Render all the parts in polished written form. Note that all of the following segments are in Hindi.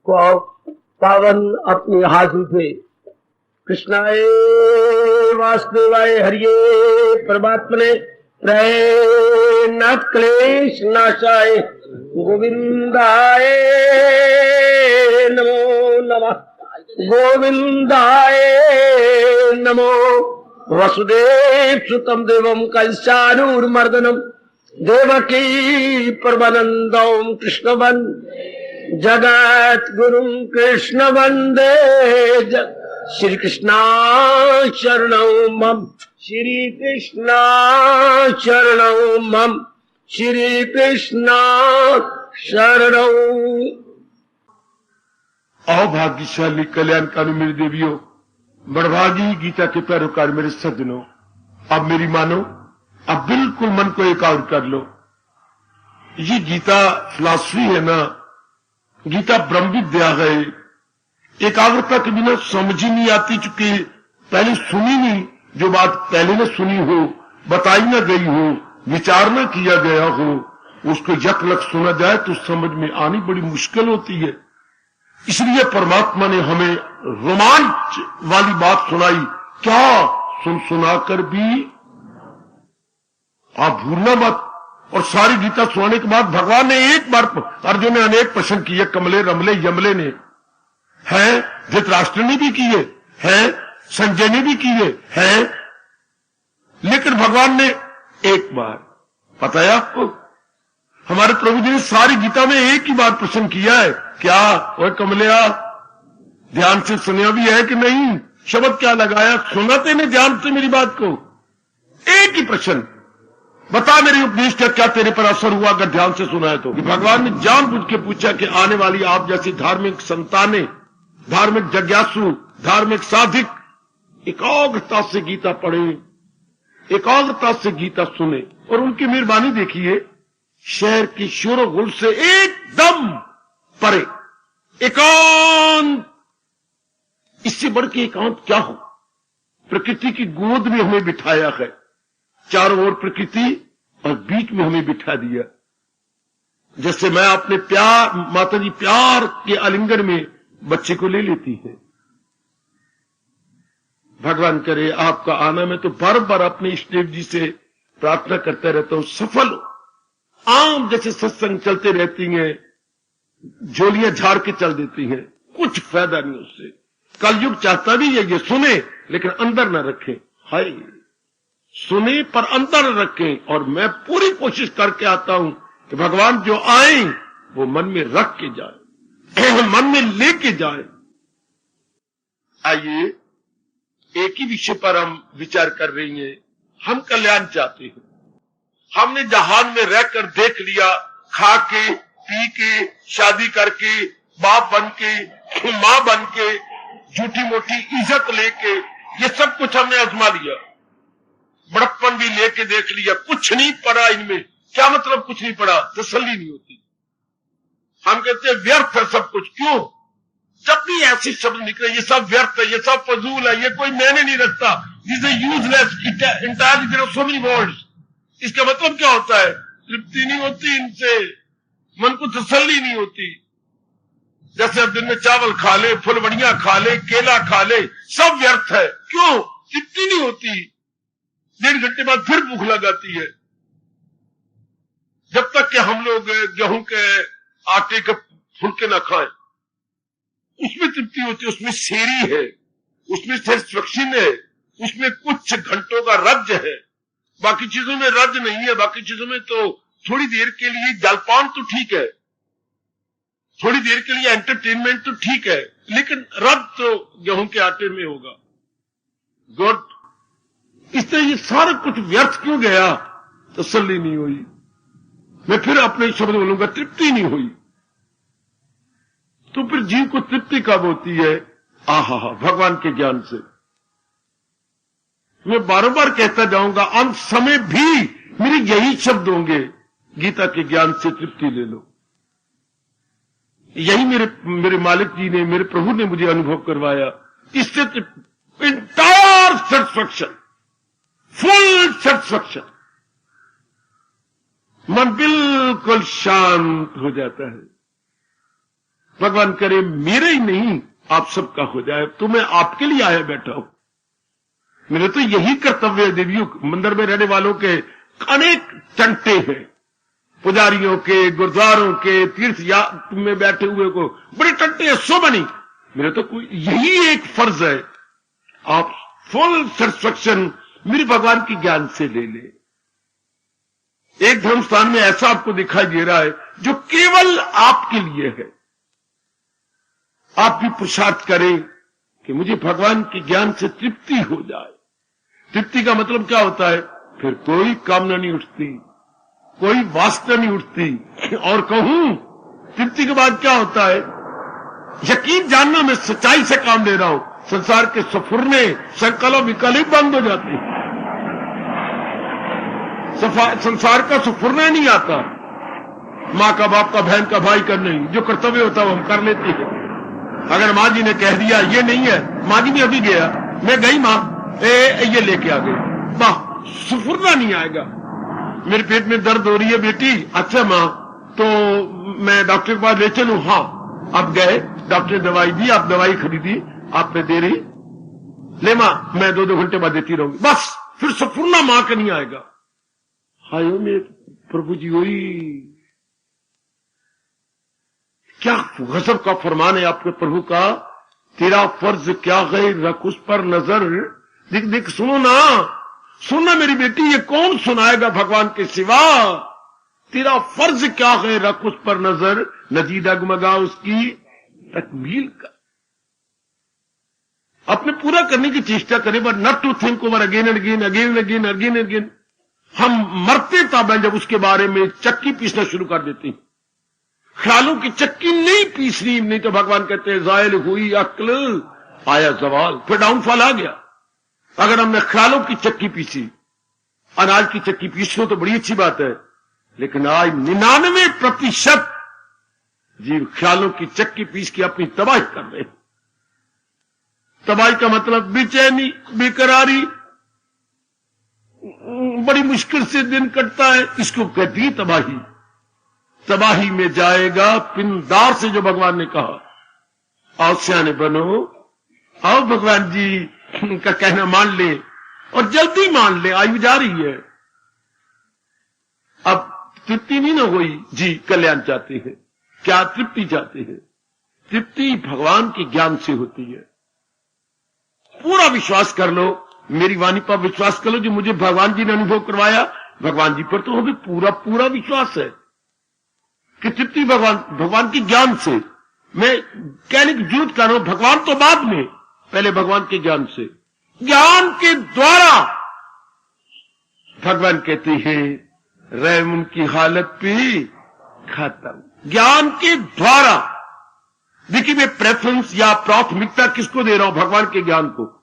को पावन अपनी हाथों से कृष्णाय वासुदेवाय हरिये परमात्मने न क्लेश नाशाय गोविंदाय नमो नमः गोविंदाय नमो वसुदेव सुतम देवम कंसानूरमर्दनम देवकी परमानंदम कृष्ण वंदे जगत गुरु कृष्ण वंदे श्री कृष्णा शरणं मम श्री कृष्णा शरणं मम श्री कृष्णा शरणं। अभाग्यशाली कल्याणकारी मेरी देवियों, बड़भागी गीता के पैरोकार मेरे सज्जनों, अब मेरी मानो, अब बिल्कुल मन को एकाग्र कर लो। ये गीता फिलॉसफी है ना, गीता ब्रह्म विद्या है। एकाग्रता के बिना समझ ही नहीं आती, चूंकि पहले सुनी नहीं, जो बात पहले न सुनी हो, बताई न गई हो, विचार न किया गया हो, उसको यकलक सुना जाए तो समझ में आनी बड़ी मुश्किल होती है। इसलिए परमात्मा ने हमें रोमांच वाली बात सुनाई। क्या सुनाकर भी आप भूलना मत। और सारी गीता सुनाने के बाद भगवान ने एक बार, अर्जुन ने अनेक प्रश्न किए, कमले रमले यमले ने हैं, धृतराष्ट्र ने भी किए हैं, संजय ने भी किए हैं, लेकिन भगवान ने एक बार, पता है आपको, हमारे प्रभु जी ने सारी गीता में एक ही बार प्रश्न किया है। क्या ओए कमलिया, ध्यान से सुना भी है कि नहीं? शब्द क्या लगाया? सुना तेने ध्यान से मेरी बात को? एक ही प्रश्न, बता मेरे उपदेश का क्या तेरे पर असर हुआ अगर ध्यान से सुना है तो। भगवान ने जानबूझ के पूछा कि आने वाली आप जैसी धार्मिक संतानें, धार्मिक जिज्ञासु, धार्मिक साधिक एकाग्रता से गीता पढ़े, एकाग्रता से गीता सुने। और उनकी मेहरबानी देखिए, शहर की शोरगुल से एकदम परे एकांत। इससे बढ़ के एकांत क्या हो? प्रकृति की गोद में हमें बिठाया है, चारों ओर प्रकृति और बीच में हमें बिठा दिया। जैसे मैं अपने प्यार, माता जी प्यार के आलिंगन में बच्चे को ले लेती है। भगवान करे आपका आना, मैं तो बार बार अपने इष्टदेव जी से प्रार्थना करता रहता हूं, सफल हो। आम जैसे सत्संग चलते रहती हैं, झोलियां झाड़ के चल देती हैं, कुछ फायदा नहीं उससे। कलयुग चाहता भी ये सुने लेकिन अंदर न रखें। हाय, सुने पर अंदर रखें। और मैं पूरी कोशिश करके आता हूं कि भगवान जो आए वो मन में रख के जाए, मन में लेके जाए। आइए, एक ही विषय पर हम विचार कर रही हैं। हम कल्याण चाहते हैं। हमने जहान में रहकर देख लिया, खा के पी के, शादी करके, बाप बन के, मां बन के, झूठी मोटी इज्जत लेके, ये सब कुछ हमने आजमा लिया। बड़प्पन भी लेके देख लिया, कुछ नहीं पड़ा इनमें। क्या मतलब कुछ नहीं पड़ा? तसल्ली नहीं होती। हम कहते हैं व्यर्थ है सब कुछ। क्यों? जब भी ऐसे शब्द निकले, ये सब व्यर्थ है, ये सब फजूल है, ये कोई मैंने नहीं रखता, this is useless, entirely there are so many words. इसका मतलब क्या होता है? तृप्ति नहीं होती इनसे, मन को तसल्ली नहीं होती। जैसे अब दिन में चावल खा ले, फुलवड़ियां खा ले, केला खा ले, सब व्यर्थ है। क्यों? तृप्ति नहीं होती। 1.5 घंटे बाद फिर भूख लगाती है। जब तक कि हम लोग गेहूं के आटे के फुलके न खाएं, उसमें तृप्ति होती है, उसमें शेरी है, उसमें सेटिस्फैक्शन है, उसमें कुछ घंटों का रज है। बाकी चीजों में रज नहीं है। बाकी चीजों में तो थोड़ी देर के लिए जलपान तो ठीक है, थोड़ी देर के लिए एंटरटेनमेंट तो ठीक है, लेकिन रज तो गेहूं के आटे में होगा। गुड। इसलिए ये सारा कुछ व्यर्थ क्यों गया? तसल्ली नहीं हुई। मैं फिर अपने शब्द बोलूंगा, तृप्ति नहीं हुई। तो फिर जीव को तृप्ति कब होती है? आहा, भगवान के ज्ञान से। मैं बार बार कहता जाऊंगा, अंत समय भी मेरे यही शब्द होंगे, गीता के ज्ञान से तृप्ति ले लो। यही मेरे मालिक जी ने, मेरे प्रभु ने मुझे अनुभव करवाया। इससे इंटायर सेटिस्फैक्शन, फुल सेटिस्फैक्शन, मन बिल्कुल शांत हो जाता है। भगवान करे मेरे ही नहीं आप सबका हो जाए, तो मैं आपके लिए आया बैठा हूं। मेरे तो यही कर्तव्य है। देवियों मंदिर में रहने वालों के अनेक टंटे हैं, पुजारियों के, गुरुद्वारों के, तीर्थ में बैठे हुए को बड़े टंटे हैं, सो बनी। मेरे तो कोई यही एक फर्ज है, आप फुल सेटिस्फेक्शन मेरे भगवान की ज्ञान से ले ले। एक धर्म स्थान में ऐसा आपको दिखाई दे रहा है जो केवल आपके लिए है। आप भी पुरुषार्थ करें कि मुझे भगवान के ज्ञान से तृप्ति हो जाए। तृप्ति का मतलब क्या होता है? फिर कोई कामना नहीं उठती, कोई वासना नहीं उठती। और कहूं तृप्ति के बाद क्या होता है? यकीन जानना मैं सच्चाई से काम ले रहा हूं, संसार के सफुरने संकल्प विकल्प बंद हो जाते हैं। संसार का सफुरना नहीं आता, मां का, बाप का, बहन का, भाई का नहीं। जो कर्तव्य होता है वो हम कर लेते हैं। अगर मां जी ने कह दिया ये नहीं है, मां जी भी अभी गया, मैं गई मां ये लेके आ गई, वाह सफुरना नहीं आएगा। मेरे पेट में दर्द हो रही है बेटी, अच्छा मां तो मैं डॉक्टर के पास ले चलूं? हाँ। आप गए, डॉक्टर ने दवाई दी, आप दवाई खरीदी, आप पे दे रही, ले मां मैं 2-2 घंटे बाद देती रहूंगी, बस। फिर सफुरना मां का नहीं आएगा। हाय मेरे प्रभु जी, वही क्या गजब का फरमान है आपके प्रभु का। तेरा फर्ज क्या है, रख उस पर नजर। दिख दिख सुनो ना, सुनना मेरी बेटी, ये कौन सुनाएगा भगवान के सिवा। तेरा फर्ज क्या है, रख उस पर नजर, नदी डगमगा उसकी तकमील का। अपने पूरा करने की चेष्टा करें, but not to think over again and again, again and again, again and again. हम मरते तब जब उसके बारे में चक्की पीसना शुरू कर देते हैं। ख्यालों की चक्की नहीं पीसनी, नहीं तो भगवान कहते हैं जायल हुई अक्ल आया जवाल, फिर डाउनफॉल आ गया। अगर हमने ख्यालों की चक्की पीसी, अनाज की चक्की पीसो तो बड़ी अच्छी बात है, लेकिन आज 99% जीव ख्यालों की चक्की पीस के अपनी तबाही कर रहे हैं। तबाही का मतलब बेचैनी, बेकरारी, बड़ी मुश्किल से दिन कटता है, इसको कहती है तबाही। तबाही में जाएगा पिंदार से, जो भगवान ने कहा आओ सियाने बनो, आओ भगवान जी का कहना मान ले, और जल्दी मान ले, आयु जा रही है। अब तृप्ति नहीं ना हुई जी, कल्याण चाहते हैं। क्या तृप्ति चाहते हैं? तृप्ति भगवान के ज्ञान से होती है। पूरा विश्वास कर लो, मेरी वाणी पर विश्वास कर लो, जो मुझे भगवान जी ने अनुभव करवाया, भगवान जी पर तो हमें पूरा पूरा विश्वास है कि तृप्ति भगवान के ज्ञान से। मैं कहने की जरूरत कर रहा हूं, भगवान तो बाद में, पहले भगवान के ज्ञान से। ज्ञान के द्वारा भगवान कहते हैं रहम उनकी हालत पे खत्म। ज्ञान के द्वारा। देखिए मैं प्रेफरेंस या प्राथमिकता किसको दे रहा हूं? भगवान के ज्ञान को।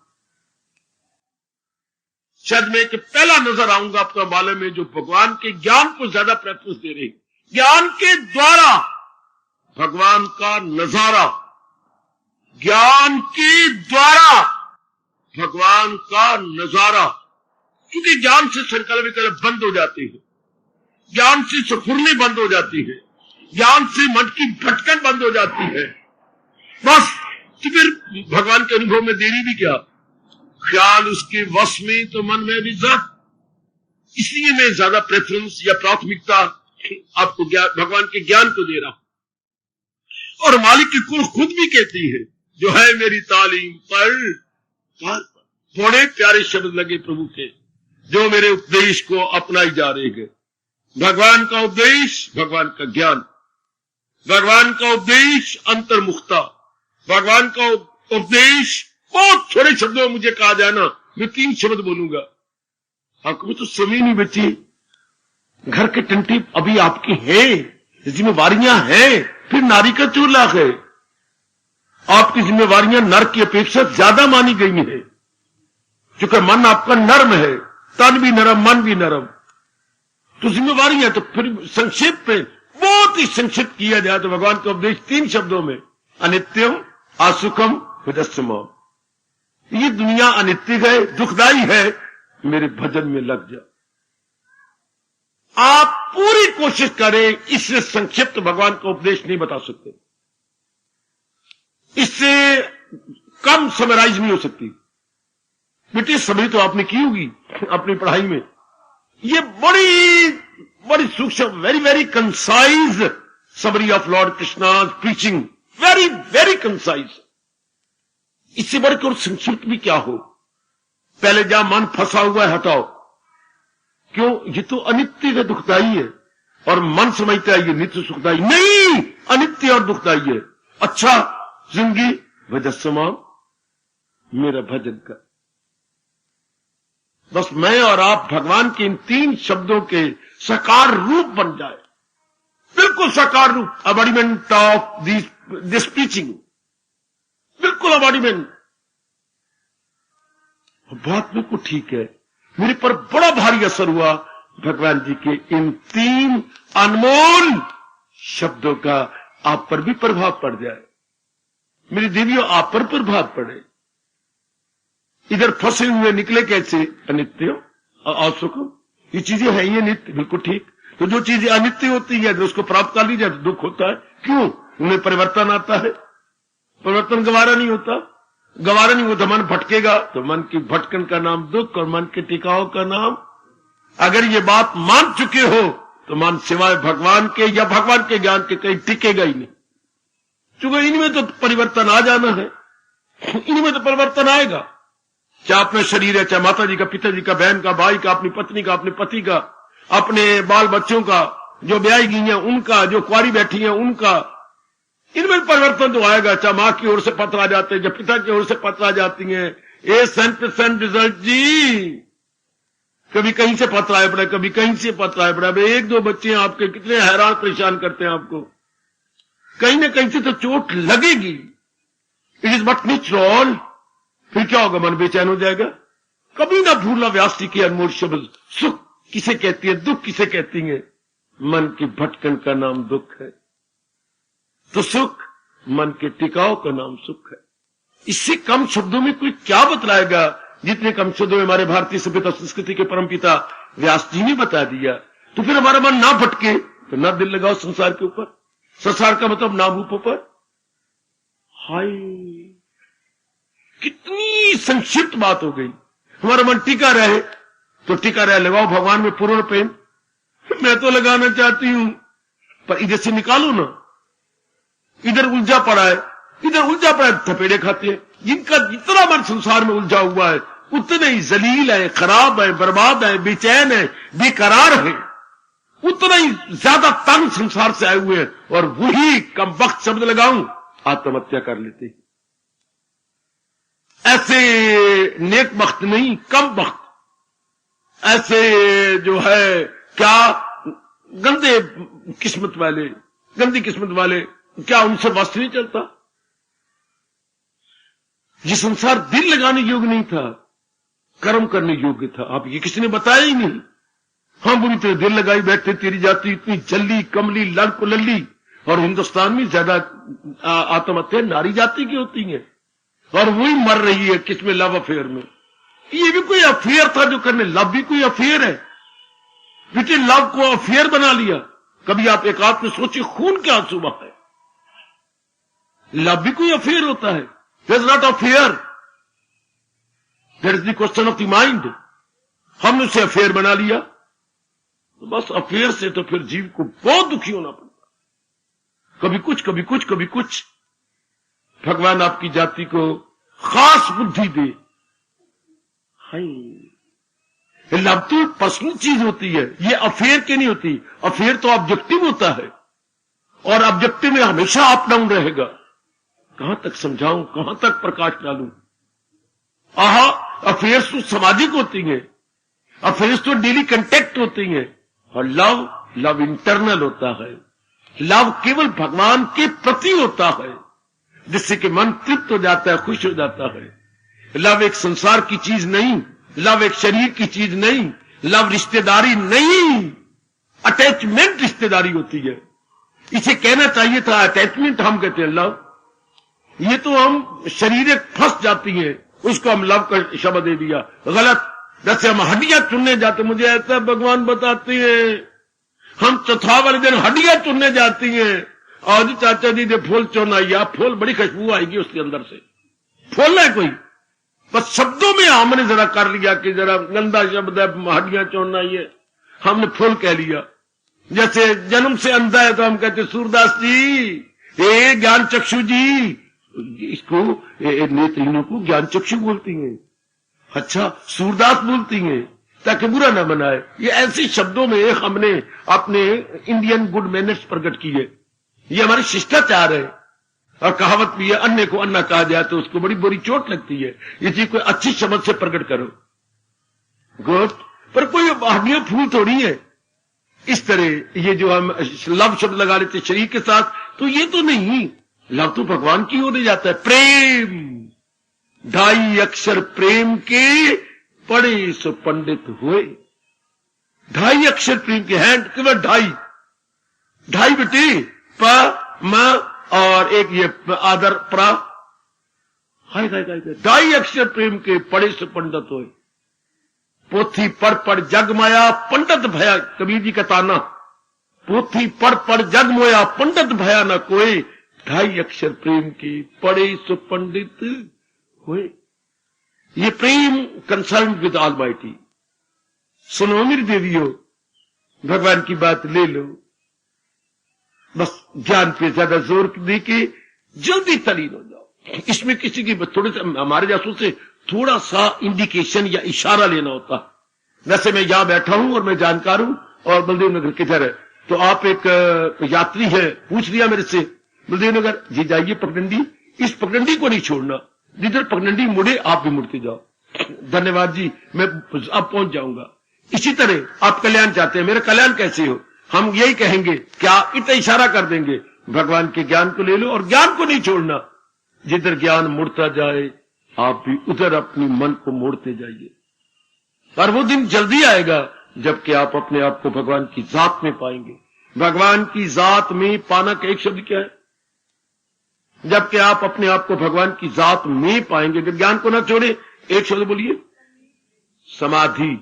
शायद मैं कि पहला नजर आऊंगा आपका मालूम में जो भगवान के ज्ञान को ज्यादा प्रेफरेंस दे रहे। ज्ञान के द्वारा भगवान का नजारा, ज्ञान के द्वारा भगवान का नजारा। क्योंकि ज्ञान से संकल्प विकल्प बंद हो जाते हैं, ज्ञान से सफुरने बंद हो जाती है, ज्ञान से मन की भटकन बंद हो जाती है। बस तो फिर भगवान के अनुभव में देरी भी क्या, ख्याल उसके वश में तो मन में भी जब। इसलिए मैं ज्यादा प्रेफरेंस या प्राथमिकता आपको भगवान के ज्ञान को दे रहा हूं। और मालिक की कुल खुद भी कहती है जो है मेरी तालीम पर। बड़े प्यारे शब्द लगे प्रभु के, जो मेरे उपदेश को अपनाई जा रहे हैं। भगवान का उपदेश, भगवान का ज्ञान, भगवान का उपदेश अंतर्मुखता, भगवान का उपदेश। बहुत थोड़े शब्दों में मुझे कहा जाए ना, मैं 3 शब्द बोलूंगा। आपको तो समय नहीं बची, घर के टंटी अभी आपकी है, जिम्मेवारियां हैं, फिर नारी का चूल्हा है। आपकी जिम्मेवारियां नर की अपेक्षा ज्यादा मानी गई है, क्योंकि मन आपका नर्म है, तन भी नरम, मन भी नरम। तो जिम्मेवारियां, तो फिर संक्षेप में बहुत ही संक्षिप्त किया जाए तो भगवान का उपदेश 3 शब्दों में, अनित्यम, असुखम, विदस्यम। ये दुनिया अनित्य है, दुखदाई है, मेरे भजन में लग जा। आप पूरी कोशिश करें, इससे संक्षिप्त भगवान का उपदेश नहीं बता सकते। इससे कम समराइज नहीं हो सकती। बेटे समझ तो आपने की होगी अपनी पढ़ाई में। ये बड़ी बड़ी सूक्ष्म, very very concise summary of Lord Krishna preaching, very very concise. इससे बढ़कर और संक्षिप्त भी क्या हो। पहले जहां मन फंसा हुआ है हटाओ। क्यों? ये तो अनित्य है, दुखदाई है, और मन समझता है ये नित्य सुखदाई। नहीं, अनित्य और दुखदाई है। अच्छा, जिंदगी भजस्समाम, मेरा भजन कर। बस मैं और आप भगवान के इन 3 शब्दों के साकार रूप बन जाए, बिल्कुल साकार रूप, एबॉडीमेंट ऑफ दिस टीचिंग, बिल्कुल एबॉडीमेंट। बात बिल्कुल ठीक है। मेरे पर बड़ा भारी असर हुआ भगवान जी के इन 3 अनमोल शब्दों का। आप पर भी प्रभाव पड़ जाए मेरी देवियों, आप पर प्रभाव पड़े। इधर फंसे हुए निकले कैसे? अनित्य और सुख, ये चीजें हैं ये नित्य, बिल्कुल ठीक। तो जो चीजें अनित्य होती है उसको प्राप्त कर ली जाए तो दुख होता है। क्यों? उन्हें परिवर्तन आता है। परिवर्तन गवारा नहीं होता, गवारा नहीं होता, मन भटकेगा तो मन की भटकन का नाम दुख और मन के टिकाव का नाम। अगर ये बात मान चुके हो तो मन सिवाय भगवान के या भगवान के ज्ञान के कहीं टिकेगा ही नहीं। क्योंकि इनमें तो परिवर्तन आ जाना है, इनमें तो परिवर्तन आएगा। चाहे अपना शरीर है, चाहे माता जी का, पिताजी का, बहन का, भाई का, अपनी पत्नी का, अपने पति का, अपने बाल बच्चों का, जो ब्याही गई हैं उनका, जो कुंवारी बैठी हैं उनका, इनमें परिवर्तन तो आएगा। चाहे मां की ओर से पत्र आ जाते हैं, जब पिता की ओर से पत्र आ जाती हैं, ए सेंट रिजल्ट जी, कभी कहीं से पत्र आए पड़ा, कभी कहीं से पत्र आए पड़ा। 1-2 बच्चे आपके कितने हैरान परेशान करते हैं आपको। कहीं ना कहीं से तो चोट लगेगी। It is but natural. फिर क्या होगा? मन बेचैन हो जाएगा। कभी ना भूलना व्यास जी की अनमोल शब्द, सुख किसे कहती है, दुख किसे कहती है? मन की भटकन का नाम दुख है, तो सुख मन के टिकाव का नाम सुख है। इससे कम शब्दों में कोई क्या बतलाएगा जितने कम शब्दों में हमारे भारतीय सभ्यता संस्कृति के परमपिता व्यास जी ने बता दिया। तो फिर हमारा मन ना भटके तो ना दिल लगाओ संसार के ऊपर। संसार का मतलब नाम रूपों पर। हाय, कितनी संक्षिप्त बात हो गई। हमारा मन टिका रहे तो टिका रहे, लगाओ भगवान में पूर्ण प्रेम। मैं तो लगाना चाहती हूं पर इधर से निकालो ना। इधर उलझा पड़ा है, इधर उलझा पड़ा है, थपेड़े खाते हैं। जिनका जितना मन संसार में उलझा हुआ है उतने ही जलील है, खराब है, बर्बाद है, बेचैन है, बेकरार है, उतना ही ज्यादा तंग संसार से आए हुए हैं। और वही कम वक्त शब्द लगाऊं आत्महत्या कर लेते। ऐसे नेक वक्त नहीं, कम वक्त, ऐसे जो है क्या गंदे किस्मत वाले, गंदी किस्मत वाले, क्या उनसे बस नहीं चलता? ये संसार दिल लगाने योग्य नहीं था, कर्म करने योग्य था। आप ये किसी ने बताया ही नहीं। हाँ, बुरी तरह दिल लगाई बैठे, तेरी जाति इतनी जल्दी कमली लड़ को लल्ली। और हिंदुस्तान में ज्यादा आत्महत्या नारी जाति की होती है, और वही मर रही है किसमें? लव अफेयर में। ये भी कोई अफेयर था जो करने? लव भी कोई अफेयर है? बेटे लव को अफेयर बना लिया। कभी आप एक आध में सोचिए, खून क्या आंसू बहा है। लव भी कोई अफेयर होता है? There is not affair. That is the question of the mind. हमने उसे अफेयर बना लिया, तो बस अफेयर से तो फिर जीव को बहुत दुखी होना पड़ता। कभी कुछ, कभी कुछ, कभी कुछ। भगवान आपकी जाति को खास बुद्धि दे। हाय, लव तो पर्सनल चीज होती है, ये अफेयर की नहीं होती। अफेयर तो ऑब्जेक्टिव होता है, और ऑब्जेक्टिव में हमेशा अप डाउन रहेगा। कहां तक समझाऊं, कहां तक प्रकाश डालूं? आहा, अफेयर्स तो सामाजिक होती हैं, अफेयर्स तो डेली कंटेक्ट होती हैं। और लव इंटरनल होता है। लव केवल भगवान के प्रति होता है, जिससे कि मन तृप्त हो जाता है, खुश हो जाता है। लव एक संसार की चीज नहीं, लव एक शरीर की चीज नहीं, लव रिश्तेदारी नहीं, अटैचमेंट रिश्तेदारी होती है। इसे कहना चाहिए था अटैचमेंट, हम कहते हैं लव। ये तो हम शरीर फंस जाती है, उसको हम लव का शब्द दे दिया, गलत। जैसे हम हड्डियां चुनने जाते, मुझे ऐसा भगवान बताते हैं, हम चौथा वाले दिन हड्डियां चुनने जाती हैं, आज चाचा जी ने फूल चुनाइया, फूल बड़ी खुशबू आएगी उसके अंदर से, फूल है कोई, बस शब्दों में हमने जरा कर लिया कि जरा गंदा शब्द है, हड्डियां चुनाइए, हमने फूल कह लिया। जैसे जन्म से अंधा है तो हम कहते सूरदास जी, ए ज्ञान चक्षु जी, इसको नेत्रहीनों को ज्ञान चक्षु बोलती हैं, अच्छा सूरदास बोलती हैं, ताकि बुरा न बनाए। ये ऐसे शब्दों में हमने अपने इंडियन गुड मैनर्स प्रकट किए, ये हमारे शिष्टाचार है। और कहावत भी है, अन्य को अन्ना कहा जाए तो उसको बड़ी बुरी चोट लगती है, ये चीज कोई अच्छी समझ से प्रकट करो। गुड, पर कोई हड्डियां फूल थोड़ी है। इस तरह ये जो हम लव शब्द लगा लेते शरीर के साथ, तो ये तो नहीं, लव तो भगवान की ओर जाता है। प्रेम, 2.5 अक्षर प्रेम के पढ़े सो पंडित हुए। 2.5 अक्षर प्रेम के हैं, केवल 2.5 बेटे, प म और एक ये आदर प्रा, 2.5 अक्षर प्रेम के पढ़े सो पंडित हुए। पोथी पढ़ जग माया पंडित भया, कबीर जी का ताना, पोथी पढ़ जग मोया पंडित भया न कोई, 2.5 अक्षर प्रेम के पढ़े सो पंडित हुए। ये प्रेम कंसर्न विद ऑलमाइटी। सुनो मेरी देवियों, भगवान की बात ले लो, बस ज्ञान पे ज्यादा जोर दे के जल्दी तलीन हो जाओ। इसमें किसी की थोड़े से हमारे जासूं से थोड़ा सा इंडिकेशन या इशारा लेना होता। वैसे मैं यहां बैठा हूं और मैं जानकार हूं, और बलदेव नगर किधर है, तो आप एक यात्री है, पूछ लिया मेरे से बलदेव नगर जी जाइए पगडंडी, इस पगडंडी को नहीं छोड़ना, जिधर पगडंडी मुड़े आप भी मुड़ते जाओ। धन्यवाद जी, मैं अब पहुंच जाऊंगा। इसी तरह आप कल्याण चाहते हैं, मेरा कल्याण कैसे हो, हम यही कहेंगे, क्या इतना इशारा कर देंगे, भगवान के ज्ञान को ले लो और ज्ञान को नहीं छोड़ना। जिधर ज्ञान मुड़ता जाए आप भी उधर अपनी मन को मोड़ते जाइए। पर वो दिन जल्दी आएगा जबकि आप अपने आप को भगवान की जात में पाएंगे। भगवान की जात में पाना का एक शब्द क्या है? जबकि आप अपने आप को भगवान की जात में पाएंगे, अगर ज्ञान को ना छोड़े, एक शब्द बोलिए, समाधि।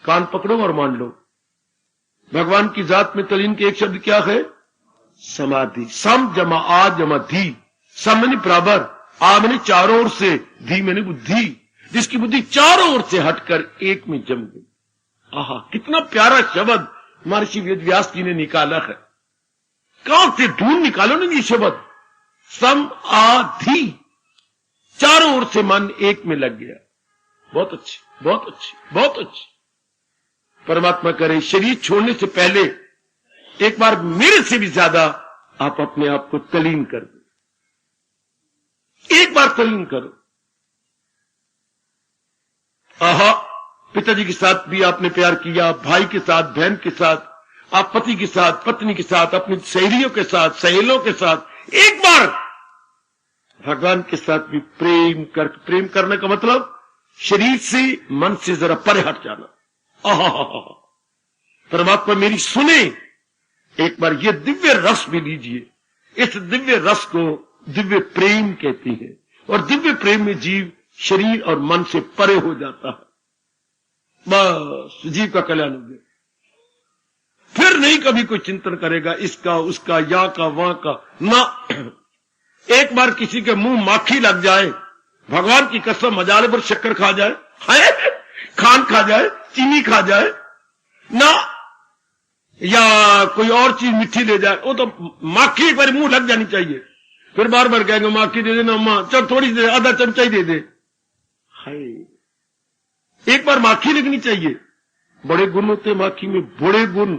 कान पकड़ो और मान लो, भगवान की जात में तलीन के एक शब्द क्या है? समाधि। सम जमा आ जमा धी, सम मैंने बराबर, आ मैंने चारों ओर से, धी मैंने बुद्धि, जिसकी बुद्धि चारों ओर से हटकर एक में जम गई। आहा, कितना प्यारा शब्द महर्षि वेद व्यास जी ने निकाला है। कहां से ढूंढ निकालो ना ये शब्द, सम आ धी, चारों ओर से मन एक में लग गया। बहुत अच्छी, बहुत अच्छी, बहुत अच्छी। परमात्मा करे शरीर छोड़ने से पहले एक बार मेरे से भी ज्यादा आप अपने आप को तलीन कर दो, एक बार तलीन करो। आहा, पिताजी के साथ भी आपने प्यार किया, भाई के साथ, बहन के साथ, आप पति के साथ, पत्नी के साथ, अपनी सहेलियों के साथ, सहेलों के साथ, एक बार भगवान के साथ भी प्रेम करने का मतलब शरीर से, मन से जरा परे हट जाना। परमात्मा मेरी सुने, एक बार ये दिव्य रस भी लीजिए। इस दिव्य रस को दिव्य प्रेम कहती है, और दिव्य प्रेम में जीव शरीर और मन से परे हो जाता है। बस जीव का कल्याण हो गया। फिर नहीं कभी कोई चिंतन करेगा इसका, उसका, यहाँ का, वहां का ना। एक बार किसी के मुंह माखी लग जाए, भगवान की कसम, मजाले पर शक्कर खा जाए, खान खा जाए, चीनी खा जाए ना, या कोई और चीज मीठी ले जाए, वो तो माखी एक बार मुंह लग जानी चाहिए। फिर बार बार कहेंगे माखी दे देना अम्मा, चल थोड़ी दे, आधा चमचा ही दे दे। हाय, एक बार माखी लगनी चाहिए। बड़े गुण होते माखी में, बड़े गुण।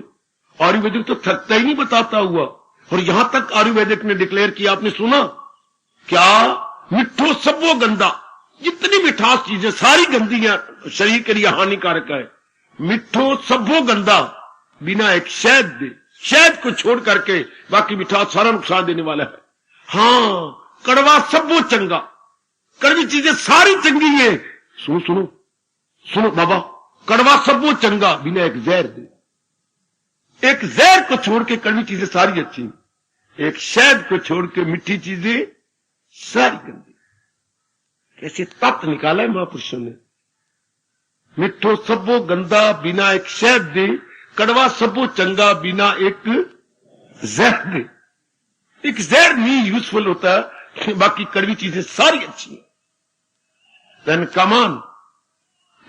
आयुर्वेदिक तो थकता ही नहीं बताता हुआ, और यहां तक आयुर्वेदिक ने डिक्लेयर किया, आपने सुना क्या? मिठो सबो गंदा। जितनी मिठास चीजें सारी गंदियां, शरीर के लिए हानिकारक है। मिठो सबो गंदा, बिना एक शहद दे, शहद को छोड़ करके बाकी मिठास सारा नुकसान देने वाला है। हाँ, कड़वा सबो चंगा, कड़वी चीजें सारी चंगी है। सुनो सुनो सुनो बाबा, कड़वा सबो चंगा, बिना एक जहर दे। एक जहर को छोड़ के कड़वी चीजें सारी अच्छी, एक शहद को छोड़ के मीठी चीजें सारी गंदी। कैसे तत्व निकाला है महापुरुषों ने। मिठो सबो गंदा, बिना एक शहद दे, कड़वा सबो चंगा, बिना एक जहर दे। एक जहर नहीं यूजफुल होता, बाकी कड़वी चीजें सारी अच्छी हैं। देन कमान,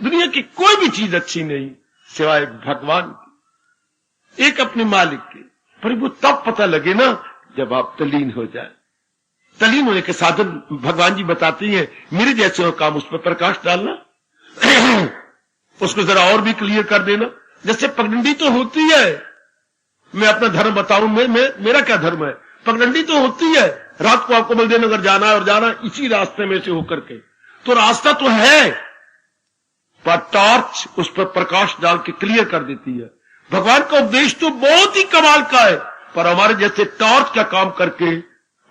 दुनिया की कोई भी चीज अच्छी नहीं सिवाय भगवान की, एक अपने मालिक की। पर वो तब पता लगे ना जब आप तल्लीन हो जाए। तल्लीन होने के साधन भगवान जी बताती हैं, मेरे जैसे हो काम उस पर प्रकाश डालना, उसको जरा और भी क्लियर कर देना। जैसे पगडंडी तो होती है, मैं अपना धर्म बताऊं, मेरा क्या धर्म है, पगडंडी तो होती है, रात को आपको बलदेवनगर जाना है और जाना इसी रास्ते में से होकर के, तो रास्ता तो है, पर टॉर्च उस पर प्रकाश डाल के क्लियर कर देती है। भगवान का उपदेश तो बहुत ही कमाल का है, पर हमारे जैसे टॉर्च का काम करके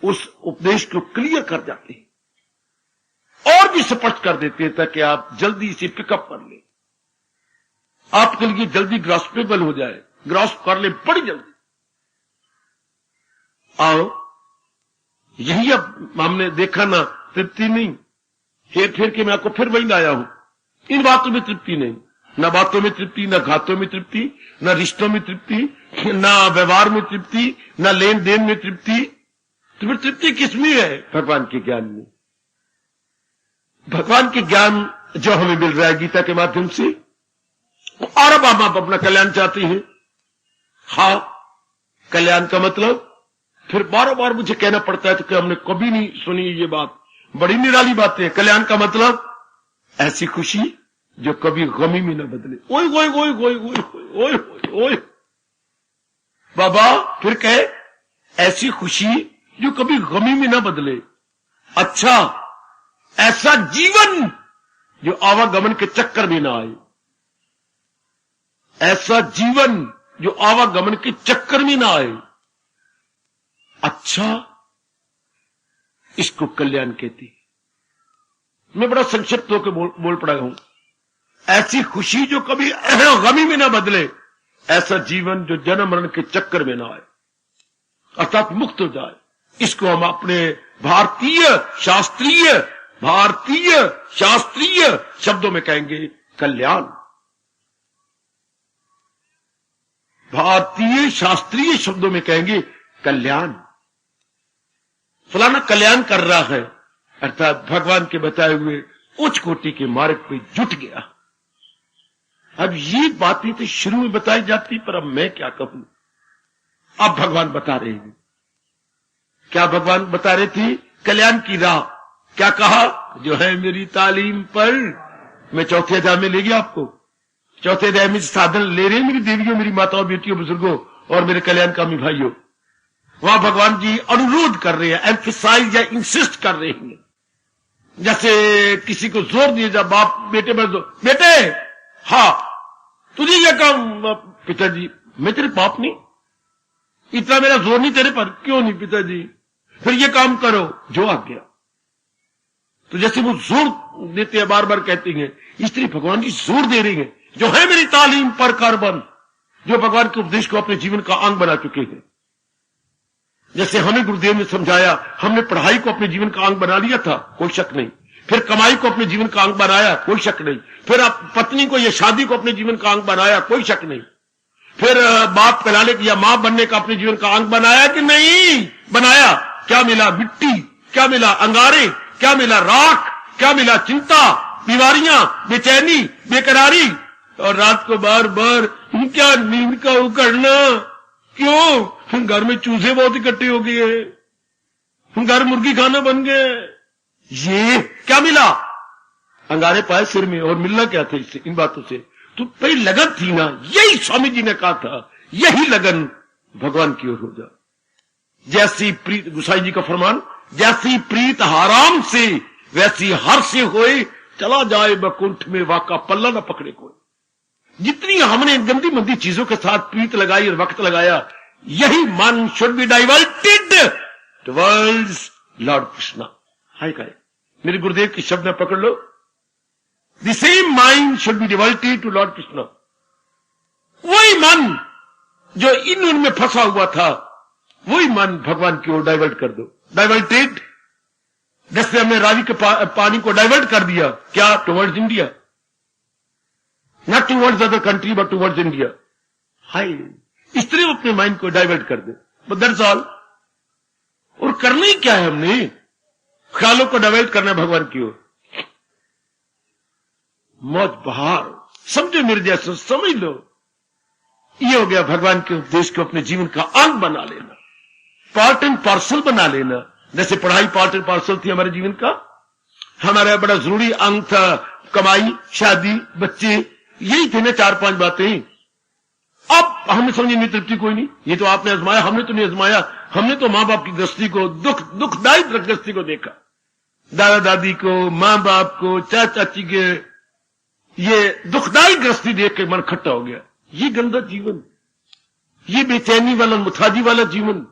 उस उपदेश को क्लियर कर जाते हैं और भी स्पष्ट कर देते हैं, ताकि आप जल्दी इसे पिकअप कर लें, आपके लिए जल्दी ग्रास्पेबल हो जाए, ग्रास्प कर ले बड़ी जल्दी। आओ, यही अब हमने देखा ना, तृप्ति नहीं, हेर फेर के मैं आपको फिर वही लाया हूं। इन बातों में तृप्ति नहीं, न बातों में तृप्ति, न घातों में तृप्ति, न रिश्तों में तृप्ति, न व्यवहार में तृप्ति, न लेन देन में तृप्ति। तो फिर तृप्ति किसमें है? भगवान के ज्ञान में। भगवान के ज्ञान जो हमें मिल रहा है गीता के माध्यम से, और अब हम आप अपना कल्याण चाहते हैं। हाँ, कल्याण का मतलब फिर बार बार मुझे कहना पड़ता है कि हमने कभी नहीं सुनी ये बात, बड़ी निराली बातें हैं। कल्याण का मतलब ऐसी खुशी जो कभी गमी में न बदले। ओए ओए ओए ओए ओए ओए ओए बाबा, फिर कहे ऐसी खुशी जो कभी गमी में न बदले। अच्छा, ऐसा जीवन जो आवागमन के चक्कर में ना आए, ऐसा जीवन जो आवागमन के चक्कर में ना आए। अच्छा, इसको कल्याण कहते हैं। मैं बड़ा संक्षिप्त होकर बोल पड़ा हूं। ऐसी खुशी जो कभी गमी में ना बदले, ऐसा जीवन जो जन्म मरण के चक्कर में ना आए, अर्थात मुक्त हो जाए। इसको हम अपने भारतीय शास्त्रीय शब्दों में कहेंगे कल्याण। भारतीय शास्त्रीय शब्दों में कहेंगे कल्याण। फलाना कल्याण कर रहा है, अर्थात भगवान के बताए हुए उच्च कोटि के मार्ग पे जुट गया। अब ये बातें तो शुरू में बताई जाती, पर अब मैं क्या कहूं। अब भगवान बता रहे हैं। क्या भगवान बता रहे थे? कल्याण की राह। क्या कहा? जो है मेरी तालीम पर। मैं चौथे अध्याय में ले गया आपको। चौथे अध्याय में साधन ले रहे हैं मेरी देवियों, मेरी माताओं, बेटियों, बुजुर्गों और मेरे कल्याणकामी भाइयों। वहां भगवान जी अनुरोध कर रहे हैं, एम्फसाइज या इंसिस्ट कर रहे हैं। जैसे किसी को जोर दिया जा, बाप बेटे पर जोर, बेटे हाँ तुझे यह काम, पिताजी मैं तेरे बाप नहीं, इतना मेरा जोर नहीं तेरे पर। क्यों नहीं पिताजी? फिर ये काम करो जो आ गया। तो जैसे वो जोर देते हैं, बार बार कहते हैं, इस तरह भगवान जी जोर दे रहे हैं, जो है मेरी तालीम पर कार्बन, जो भगवान के उपदेश को अपने जीवन का अंग बना चुके हैं। जैसे हमें गुरुदेव ने समझाया, हमने पढ़ाई को अपने जीवन का अंग बना लिया था, कोई शक नहीं। फिर कमाई को अपने जीवन का अंग बनाया, कोई शक नहीं। फिर आप पत्नी को या शादी को अपने जीवन का अंग बनाया, कोई शक नहीं। फिर बाप कहलाने या मां बनने का अपने जीवन का अंग बनाया कि नहीं बनाया? क्या मिला? मिट्टी। क्या मिला? अंगारे। क्या मिला? राख। क्या मिला? चिंता, बीमारियां, बेचैनी, बेकरारी, और रात को बार बार क्या नींद का उकड़ना। क्यों? घर में चूहे बहुत इकट्ठे हो गए, घर मुर्गी खाना बन गए। ये क्या मिला? अंगारे पाए सिर में। और मिलना क्या था इससे, इन बातों से? तो पहले लगन थी ना, यही स्वामी जी ने कहा था, यही लगन भगवान की ओर हो जा। जैसी प्रीत, गुसाई जी का फरमान, जैसी प्रीत हराम से वैसी हर से होए, चला जाए बकुंठ में वाका पल्ला न पकड़े कोई। जितनी हमने गंदी मंदी चीजों के साथ प्रीत लगाई और वक्त लगाया, यही मन should be diverted towards lord Krishna. हाय काय मेरे गुरुदेव की शब्द में पकड़ लो, the same mind should be diverted to lord Krishna. वही मन जो इन उनमें फंसा हुआ था, वही मन भगवान की ओर डाइवर्ट कर दो। डाइवर्टेड, जैसे हमने रावी के पानी को डाइवर्ट कर दिया, क्या? Towards India, not towards other country but towards India. हाय, इस तरह अपने माइंड को डाइवर्ट कर दे। That's all. और करना ही क्या है हमने? ख्यालों को डाइवर्ट करना है भगवान की ओर। मौज बहार, समझो मेरे जैसे, समझ लो। ये हो गया भगवान के उपदेश को अपने जीवन का अंग बना लेना, पार्ट एंड पार्सल बना लेना। जैसे पढ़ाई पार्ट एंड पार्सल थी हमारे जीवन का, हमारा बड़ा जरूरी अंग था। कमाई, शादी, बच्चे, यही थे ना 4-5 बातें। अब हमने समझी नहीं, तृप्ति कोई नहीं। ये तो आपने आजमाया, हमने तो नहीं आजमाया। हमने तो माँ बाप की गृहस्थी को, दुखदायी गृहस्थी को देखा, दादा दादी को, माँ बाप को, चाचा चाची के, ये दुखदायी गृहस्थी देख के मन खट्टा हो गया। ये गंदा जीवन, ये बेचैनी वाला, मुथाजी वाला जीवन।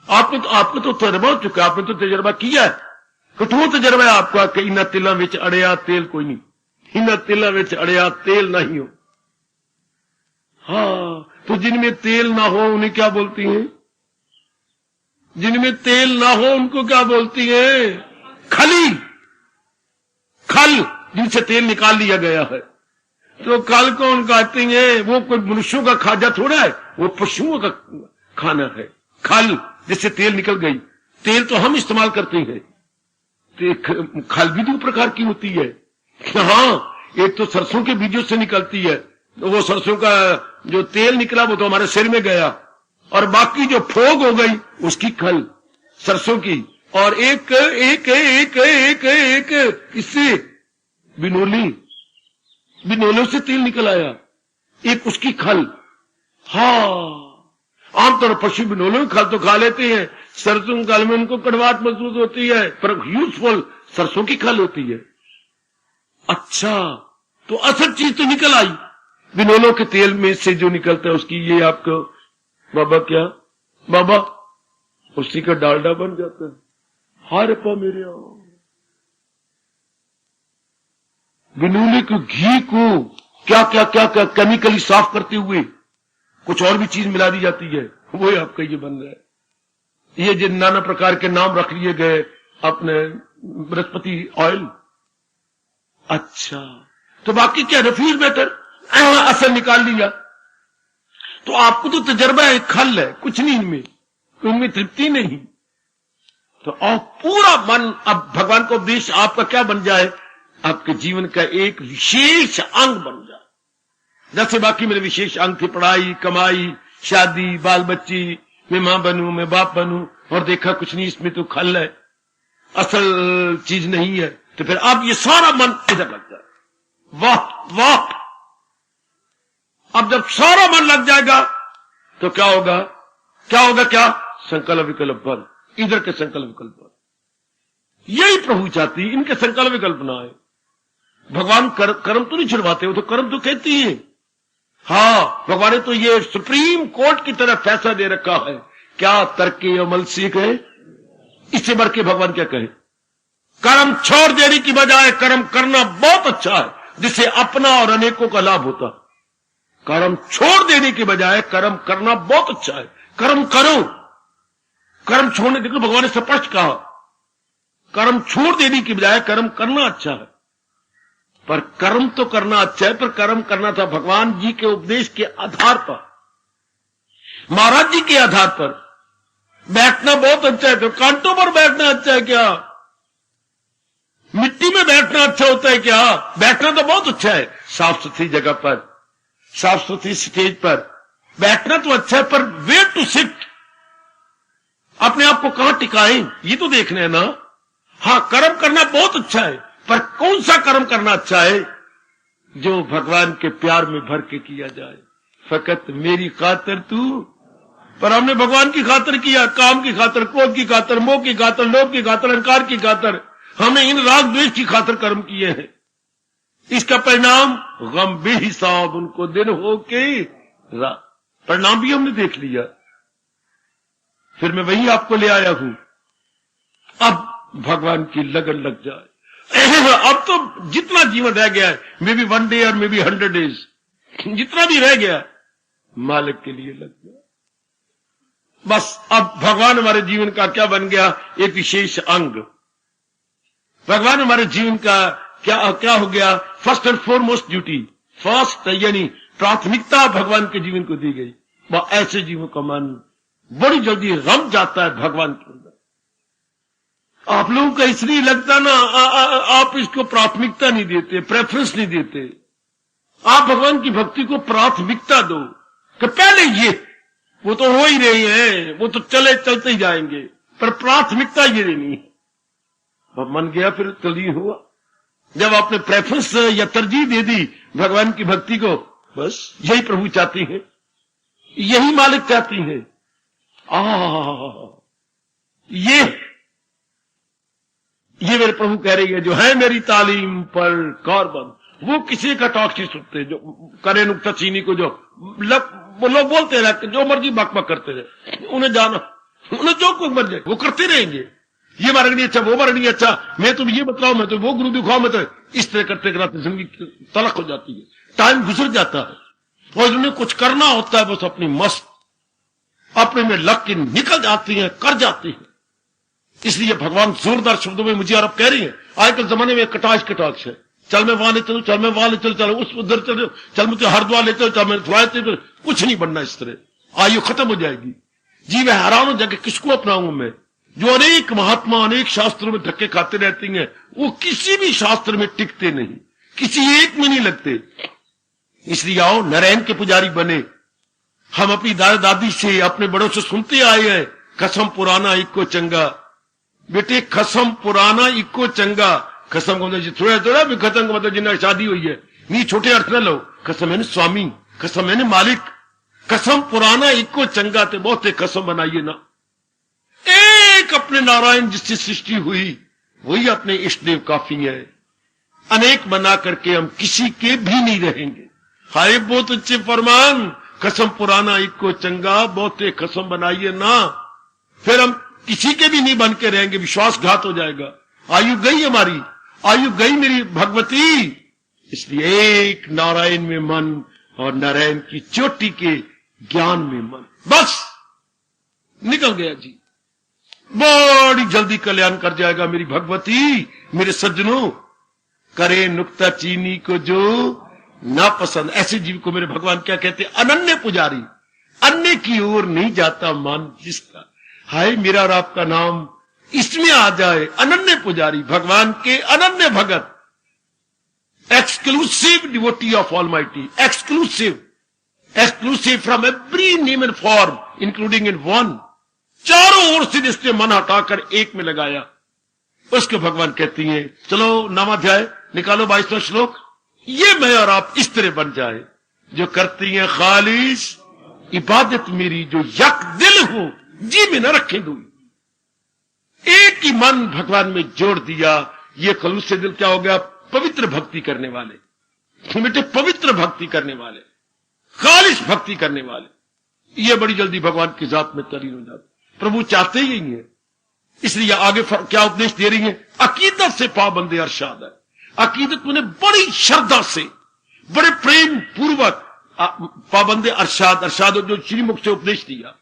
आपने तो तजर्बा हो चुका, आपने तो तजर्बा किया है, कठोर तजर्बा है आपका कि इन्ना तिला विच अड़िया तेल कोई नहीं, इन्ना तिला विच अड़िया तेल नहीं हो। हाँ, तो जिनमें तेल ना हो उन्हें क्या बोलती हैं? जिनमें तेल ना हो उनको क्या बोलती हैं? खली, खल, जिनसे तेल निकाल लिया गया है। तो खल कौन खाती है? वो कोई मनुष्यों का खाजा थोड़ा है, वो पशुओं का खाना है। खल जिससे तेल निकल गई। तेल तो हम इस्तेमाल करते हैं, तो खल भी 2 प्रकार की होती है। हाँ, एक तो सरसों के बीजों से निकलती है, तो वो सरसों का जो तेल निकला वो तो हमारे सिर में गया, और बाकी जो फोग हो गई उसकी खल सरसों की। और एक एक एक एक एक इससे बिनोलों से तेल निकल आया, एक उसकी खल। हाँ, आमतौर पर पशु बिनोलों की खल तो खा लेते हैं, सरसों की खल में उनको कड़वाहट महसूस होती है, पर यूजफुल सरसों की खल होती है। अच्छा, तो असल चीज तो निकल आई बिनोलों के तेल में से जो निकलता है उसकी। ये आपको बाबा क्या बाबा उसी का डालडा बन जाता है। हाय रप्पा मेरे, बिनोले के घी को क्या क्या क्या क्या केमिकली साफ करते हुए कुछ और भी चीज मिला दी जाती है, वो आपका ये बन रहा है। ये जो नाना प्रकार के नाम रख लिए गए अपने बृहस्पति ऑयल। अच्छा, तो बाकी क्या रिफ्यूज मैटर, असल निकाल लिया। तो आपको तो तजर्बा है, खल है, कुछ नहीं इनमें, उनमें तृप्ति नहीं। तो आप पूरा मन, अब भगवान का उपदेश आपका क्या बन जाए? आपके जीवन का एक विशेष अंग बन जाए। जैसे बाकी मेरे विशेष अंग थे, पढ़ाई, कमाई, शादी, बाल बच्ची, मैं मां बनूं, मैं बाप बनूं, और देखा कुछ नहीं, इसमें तो खल है, असल चीज नहीं है। तो फिर अब ये सारा मन इधर लग जाए। वाह वाह, अब जब सारा मन लग जाएगा तो क्या होगा? क्या होगा? क्या? संकल्प विकल्प बल, इधर के संकल्प विकल्प बल। यही प्रभु चाहती, इनके संकल्प विकल्प ना आए। भगवान कर्म तो नहीं छुड़वाते, वो तो कर्म तो कहती है। हाँ, भगवान ने तो ये सुप्रीम कोर्ट की तरह फैसला दे रखा है, क्या तर्क अमल से कहे, इससे बढ़ के भगवान क्या कहे? कर्म छोड़ देने की बजाय कर्म करना बहुत अच्छा है, जिससे अपना और अनेकों का लाभ होता। कर्म छोड़ देने के बजाय कर्म करना बहुत अच्छा है। कर्म करो, कर्म छोड़ने, देखो भगवान ने स्पष्ट कहा, कर्म छोड़ देने की बजाय कर्म करना अच्छा है। पर कर्म तो करना अच्छा है, पर कर्म करना था भगवान जी के उपदेश के आधार पर, महाराज जी के आधार पर। बैठना बहुत अच्छा है, तो कांटों पर बैठना अच्छा है क्या? मिट्टी में बैठना अच्छा होता है क्या? बैठना तो बहुत अच्छा है, साफ सुथरी जगह पर, साफ सुथरी स्टेज पर बैठना तो अच्छा है, पर वेयर टू सिट, अपने आप को कहां टिकाएं, ये तो देखना है ना। हाँ, कर्म करना बहुत अच्छा है, पर कौन सा कर्म करना अच्छा है? जो भगवान के प्यार में भर के किया जाए। फकत मेरी खातर तू, पर हमने भगवान की खातर किया, काम की खातर, क्रोध की खातर, मोह की खातर, लोभ की खातर, अहंकार की खातर, हमने इन राग द्वेष की खातर कर्म किए हैं। इसका परिणाम गम बेहिसाब उनको दिन हो के परिणाम भी हमने देख लिया। फिर मैं वही आपको ले आया हूं, अब भगवान की लगन लग जाए। अब तो जितना जीवन रह गया है, मे बी 1 डे और मे बी 100 डेज, जितना भी रह गया मालिक के लिए लग गया। बस अब भगवान हमारे जीवन का क्या बन गया? एक विशेष अंग। भगवान हमारे जीवन का क्या हो गया? First and foremost duty. First यानी प्राथमिकता भगवान के जीवन को दी गई। वह ऐसे जीवों का मन बड़ी जल्दी रम जाता है भगवान के अंदर। आप लोगों का इसलिए लगता ना, आप इसको प्राथमिकता नहीं देते, प्रेफरेंस नहीं देते। आप भगवान की भक्ति को प्राथमिकता दो कि पहले ये, वो तो हो ही रही है, वो तो चलते ही जाएंगे, पर प्राथमिकता ये नहीं है। अब मन गया फिर तल्लीन हुआ। जब आपने प्रेफरेंस या तरजीह दे दी भगवान की भक्ति को, बस यही प्रभु चाहती हैं, यही मालिक चाहती हैं। ये मेरे प्रभु कह रही है, जो है मेरी तालीम पर कारबंद। वो किसी का टॉक नहीं सुनते, जो करे नुक्ता चीनी को जो लोग बोलते रहते, जो मर्जी बकबक करते रहे, उन्हें जाना, उन्हें जो कोई मर जाए वो करते रहेंगे। ये मार्ग नहीं अच्छा, वो मार्ग नहीं अच्छा, मैं तुम ये बताओ, मैं तो वो गुरु दिखाओ, मैं तो इस तरह करते कराते जिंदगी तलक हो जाती है, टाइम गुजर जाता है। और उन्हें कुछ करना होता है, बस अपनी मस्त अपने में लग के निकल जाती है, कर जाती है। इसलिए भगवान जोरदार शब्दों में मुझे और कह रही है, आजकल जमाने में कटाक्ष है, चल मैं वहां ले चलूं, चल मैं वहां ले चल उस उधर चलो, चल मुझे हरिद्वार ले चल, चल मैं चल, कुछ नहीं बनना इस तरह। आयु खत्म हो जाएगी, जीव हैरान हो जाएगी, किसको अपनाऊंगा मैं। जो अनेक महात्मा अनेक शास्त्रों में धक्के खाते रहती हैं, वो किसी भी शास्त्र में टिकते नहीं, किसी एक में नहीं लगते। इसलिए आओ नारायण के पुजारी बने। हम अपनी दादा दादी से, अपने बड़ों से सुनते आए हैं, कसम पुराना इक्को चंगा। बेटे कसम पुराना इक्को चंगा, कसम का मतलब थोड़ा थोड़ा भी, कसम का मतलब जिन्हें शादी हुई है, नहीं छोटे अर्थ न लो। कसम है स्वामी, कसम है मालिक, कसम पुराना इक्को चंगा, ते बहुत कसम बनाइए ना। एक अपने नारायण जिससे सृष्टि हुई वही अपने इष्ट देव काफी है। अनेक बना करके हम किसी के भी नहीं रहेंगे। हाय बहुत अच्छे फरमान, कसम पुराना इक्को चंगा, बहुत कसम बनाइए ना, फिर हम किसी के भी नहीं बन के रहेंगे, विश्वासघात हो जाएगा। आयु गई हमारी, आयु गई मेरी भगवती। इसलिए एक नारायण में मन और नारायण की चोटी के ज्ञान में मन, बस निकल गया जी, बड़ी जल्दी कल्याण कर जाएगा मेरी भगवती। मेरे सज्जनों, करे नुक्ता चीनी को जो ना पसंद, ऐसे जीव को मेरे भगवान क्या कहते, अनन्य पुजारी। अन्य की ओर नहीं जाता मन जिसका। हाय मेरा और आपका नाम इसमें आ जाए, अनन्य पुजारी, भगवान के अनन्य भगत, exclusive devotee of almighty, exclusive from every name and form including in one. चारों ओर से जिसने मन हटाकर एक में लगाया, उसको भगवान कहती हैं, चलो नामाध्याय निकालो 22वां श्लोक। ये मैं और आप इस तरह बन जाए, जो करती हैं खालिस इबादत मेरी, जो यक दिल हूं जी में न रखे दूई। एक ही मन भगवान में जोड़ दिया, ये खलूस से दिल क्या हो गया, पवित्र भक्ति करने वाले, बेटे पवित्र भक्ति करने वाले, खालिस भक्ति करने वाले, ये बड़ी जल्दी भगवान की जात में तलीन हो जाते। प्रभु चाहते ही है, इसलिए आगे क्या उपदेश दे रही है, अकीदत से पाबंदे अरशाद है। अकीदत मैंने बड़ी श्रद्धा से, बड़े प्रेम पूर्वक पाबंदे अरशाद, अरशाद जो श्रीमुख से उपदेश दिया,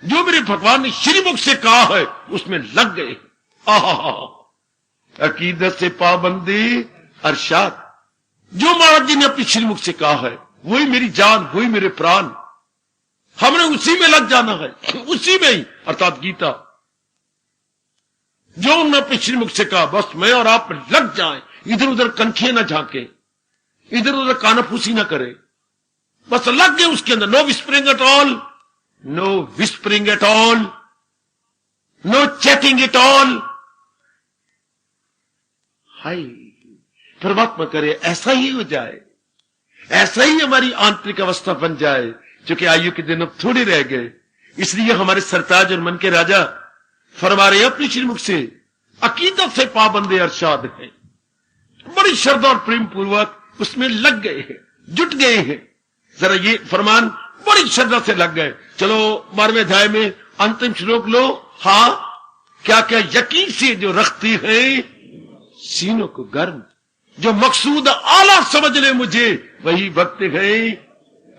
जो मेरे भगवान ने श्रीमुख से कहा है उसमें लग गए। अकीदत से पाबंदे अरशाद, जो महाराज जी ने अपनी श्रीमुख से कहा है वही मेरी जान, वही मेरे प्राण, हमने उसी में लग जाना है, उसी में ही, अर्थात गीता। जो उन्होंने अपने श्रीमुख से कहा, बस मैं और आप लग जाएं, इधर उधर कनखियां न झांके, इधर उधर कानाफूसी न करे, बस लग गए उसके अंदर। No whispering at all, no whispering at all, no chatting at all. हाय परमात्मा करे ऐसा ही हो जाए, ऐसा ही हमारी आंतरिक अवस्था बन जाए, क्योंकि आयु के दिन अब थोड़े रह गए। इसलिए हमारे सरताज और मन के राजा फरमा रहे अपनी श्रीमुख से, अकीदत से पाबंदे अरशाद है, बड़ी श्रद्धा और प्रेम पूर्वक उसमें लग गए हैं, जुट गए हैं। जरा ये फरमान बड़ी श्रद्धा से लग गए। चलो 12वें अध्याय में अंतिम श्लोक लो। हाँ क्या क्या यकीन से जो रखती है सीनों को गर्म, जो मकसूद आला समझ ले मुझे वही भक्त है।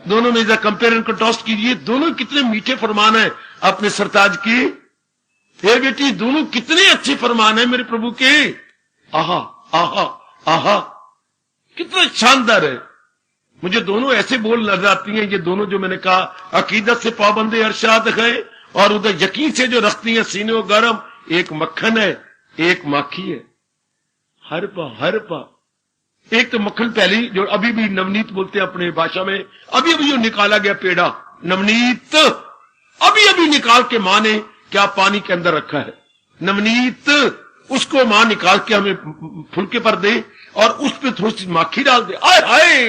दोनों में कंपेयर एंड कंट्रास्ट कीजिए, दोनों कितने मीठे फरमान है अपने सरताज के। हे बेटी दोनों कितने अच्छे फरमान है मेरे प्रभु के। आहा आहा आहा कितना शानदार है। मुझे दोनों ऐसे बोल नजर आती हैं, ये दोनों जो मैंने कहा, अकीदत से पाबंद अरशाद है और उधर यकीन से जो रखती हैं सीने और गरम। एक मक्खन है, एक माखी है। हर पा एक तो मक्खन पहली जो अभी भी नवनीत बोलते हैं अपने भाषा में, अभी अभी जो निकाला गया पेड़ा नवनीत, अभी अभी निकाल के मां ने क्या पानी के अंदर रखा है नवनीत, उसको मां निकाल के हमें फुलके पर दे और उस पर थोड़ी सी माखी डाल दे, आय हाय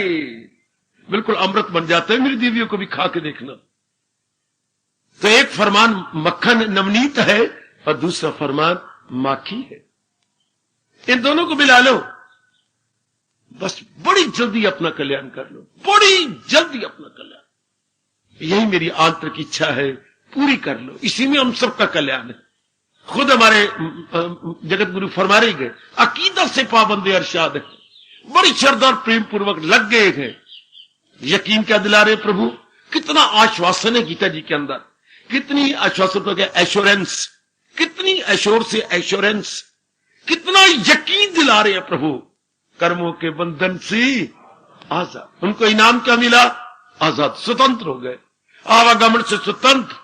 बिल्कुल अमृत बन जाता है। मेरी देवियों को भी खा के देखना। तो एक फरमान मक्खन नवनीत है और दूसरा फरमान माखी है। इन दोनों को मिला लो, बस बड़ी जल्दी अपना कल्याण कर लो, बड़ी जल्दी अपना कल्याण। यही मेरी आंतरिक इच्छा है, पूरी कर लो। इसी में हम सबका कल्याण है। खुद हमारे जगत गुरु फरमा रहे गए, अकीदत से पाबंद अरशाद है, बड़ी श्रद्धा और प्रेम पूर्वक लग गए हैं। यकीन क्या दिला रहे प्रभु, कितना आश्वासन है गीता जी के अंदर, कितनी आश्वासन को क्या एश्योरेंस, कितनी एश्योर से एश्योरेंस, कितना यकीन दिला रहे हैं प्रभु। कर्मों के बंधन से आजाद, उनको इनाम क्या मिला, आजाद, स्वतंत्र हो गए, आवागमन से स्वतंत्र,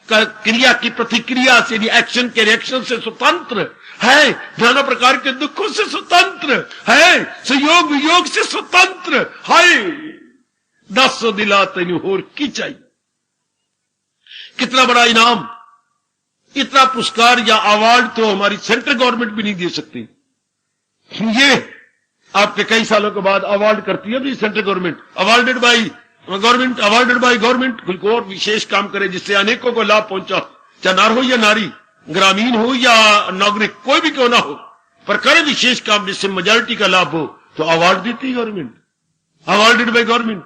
क्रिया की प्रतिक्रिया से, एक्शन के रिएक्शन से स्वतंत्र है, नाना प्रकार के दुखों से स्वतंत्र है, संयोग वियोग से स्वतंत्र है। 10 दिला तेन होर की चाहिए। कितना बड़ा इनाम, इतना पुरस्कार या अवार्ड तो हमारी सेंट्रल गवर्नमेंट भी नहीं दे सकती। ये आपके कई सालों के बाद अवार्ड करती है भी central government, awarded by government, awarded by government. कोई और विशेष काम करे जिससे अनेकों को लाभ पहुंचा, चाहे नार हो या नारी, ग्रामीण हो या नागरिक, कोई भी क्यों ना हो, पर करे विशेष काम जिससे मेजॉरिटी का लाभ हो, तो अवार्ड देती है गवर्नमेंट, अवार्डेड बाई गवर्नमेंट।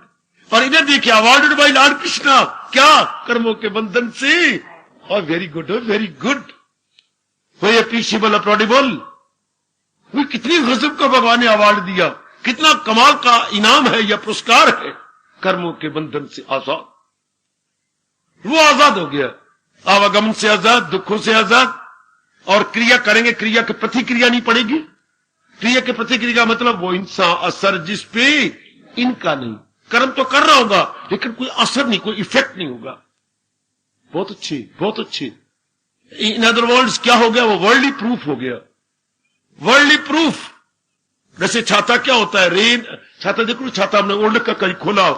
और इधर देखिए अवार्डेड बाई लॉर्ड कृष्णा, क्या, कर्मों के बंधन से। और very good, very good, very appreciable, applaudable. कितनी गजब का भगवान ने अवार्ड दिया, कितना कमाल का इनाम है या पुरस्कार है। कर्मों के बंधन से आजाद, वो आजाद हो गया, आवागमन से आजाद, दुखों से आजाद। और क्रिया करेंगे, क्रिया की प्रतिक्रिया नहीं पड़ेगी। क्रिया की प्रतिक्रिया मतलब वो इंसान असर जिस पे इनका नहीं, कर्म तो कर रहा होगा लेकिन कोई असर नहीं, कोई इफेक्ट नहीं होगा। बहुत अच्छी, बहुत अच्छी। इन अदर वर्ड्स क्या हो गया, वो वर्ल्डली प्रूफ हो गया, वर्ल्डली प्रूफ। जैसे छाता क्या होता है, रेन छाता, देखो छाता हमने ओल्ड का कहीं खोला,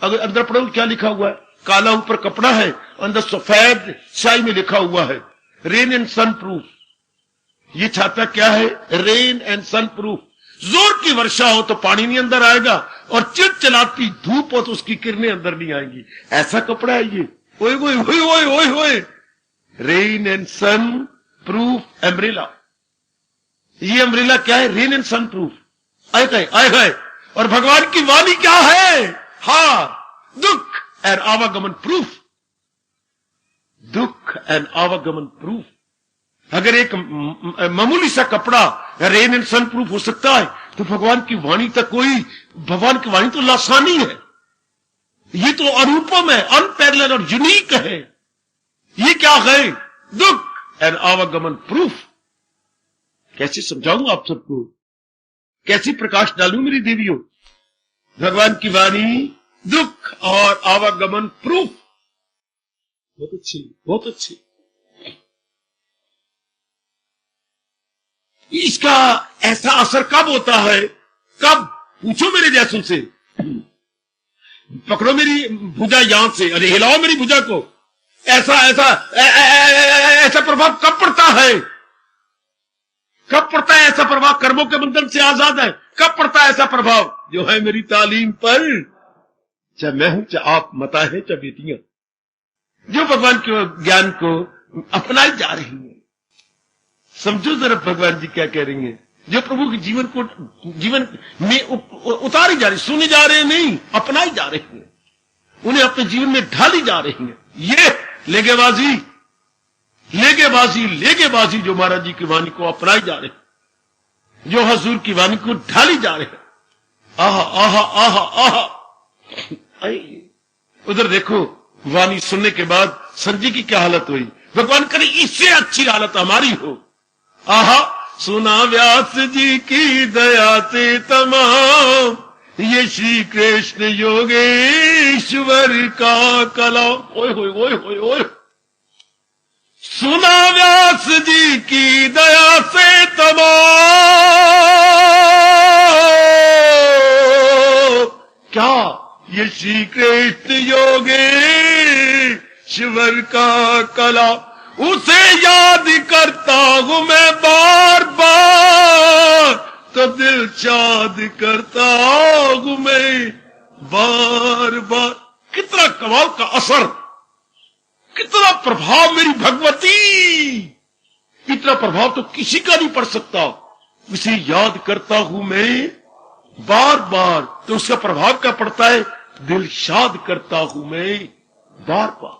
अगर अंदर पढ़ो क्या लिखा हुआ है, काला ऊपर कपड़ा है, अंदर सफेद स्याही में लिखा हुआ है रेन एंड सन प्रूफ। ये छाता क्या है, रेन एंड सन प्रूफ। जोर की वर्षा हो तो पानी नहीं अंदर आएगा, और चिलचिलाती धूप हो तो उसकी किरणें अंदर नहीं आएंगी। ऐसा कपड़ा है ये, ओए ओए ओए ओए ओए ओए, rain and sun proof umbrella. ये अम्ब्रेला क्या है, रेन एंड सन प्रूफ। आए गए। और भगवान की वाणी क्या है, हा, दुख एंड आवागमन प्रूफ, दुख एंड आवागमन प्रूफ। अगर एक मामूली सा कपड़ा रेन एंड सन प्रूफ हो सकता है, तो भगवान की वाणी तक कोई, भगवान की वाणी तो लासानी है, ये तो अनुपम है, अनपैरेलल और यूनिक है। ये क्या है, दुख एंड आवागमन प्रूफ। कैसे समझाऊं आप सबको, कैसी प्रकाश डालूं मेरी देवियों। भगवान की वाणी दुख और आवागमन प्रूफ। बहुत अच्छी, बहुत अच्छी। इसका ऐसा असर कब होता है, कब, पूछो मेरे जैसों से। पकड़ो मेरी भुजा यहां से, अरे हिलाओ मेरी भुजा को। ऐसा ऐसा ऐसा प्रभाव कब पड़ता है, कब पड़ता है ऐसा प्रभाव, कर्मों के बंधन से आजाद है। कब पड़ता है ऐसा प्रभाव, जो है मेरी तालीम पर, चाहे मैं हूं, चाहे आप, माता है, चाहे बेटियां, जो भगवान के ज्ञान को अपनाई जा रही हैं। समझो जरा भगवान जी क्या कह रही हैं, जो प्रभु के जीवन को जीवन में उतारी जा रही, सुने जा रहे हैं नहीं, अपनाई जा रही हैं, उन्हें अपने जीवन में ढाली जा रही हैं। ये लेगेबाजी, लेगेबाजी, लेगेबाजी जो महाराज जी की वाणी को अपनाई जा रहे हैं, जो हजूर की वाणी को ढाली जा रहे हैं। आहा आहा आहा आहा। उधर देखो, वाणी सुनने के बाद संजय की क्या हालत हुई। भगवान करे इससे अच्छी हालत हमारी हो। आहा, सुना व्यास जी की दया से तमाम, ये श्री कृष्ण योगेश्वर का कलाम। ओए होए ओए होए ओए, सुना व्यास जी की दया से तमाम। क्या ये श्री कृष्ण योगेश्वर का कलाम, उसे याद करता हूं मैं बार बार, तो दिल शाद करता हूं मैं बार बार। कितना कमाल का असर, कितना प्रभाव मेरी भगवती, इतना प्रभाव तो किसी का नहीं पड़ सकता। उसे याद करता हूं मैं बार बार, तो उसका प्रभाव क्या पड़ता है? दिल शाद करता हूं मैं बार बार।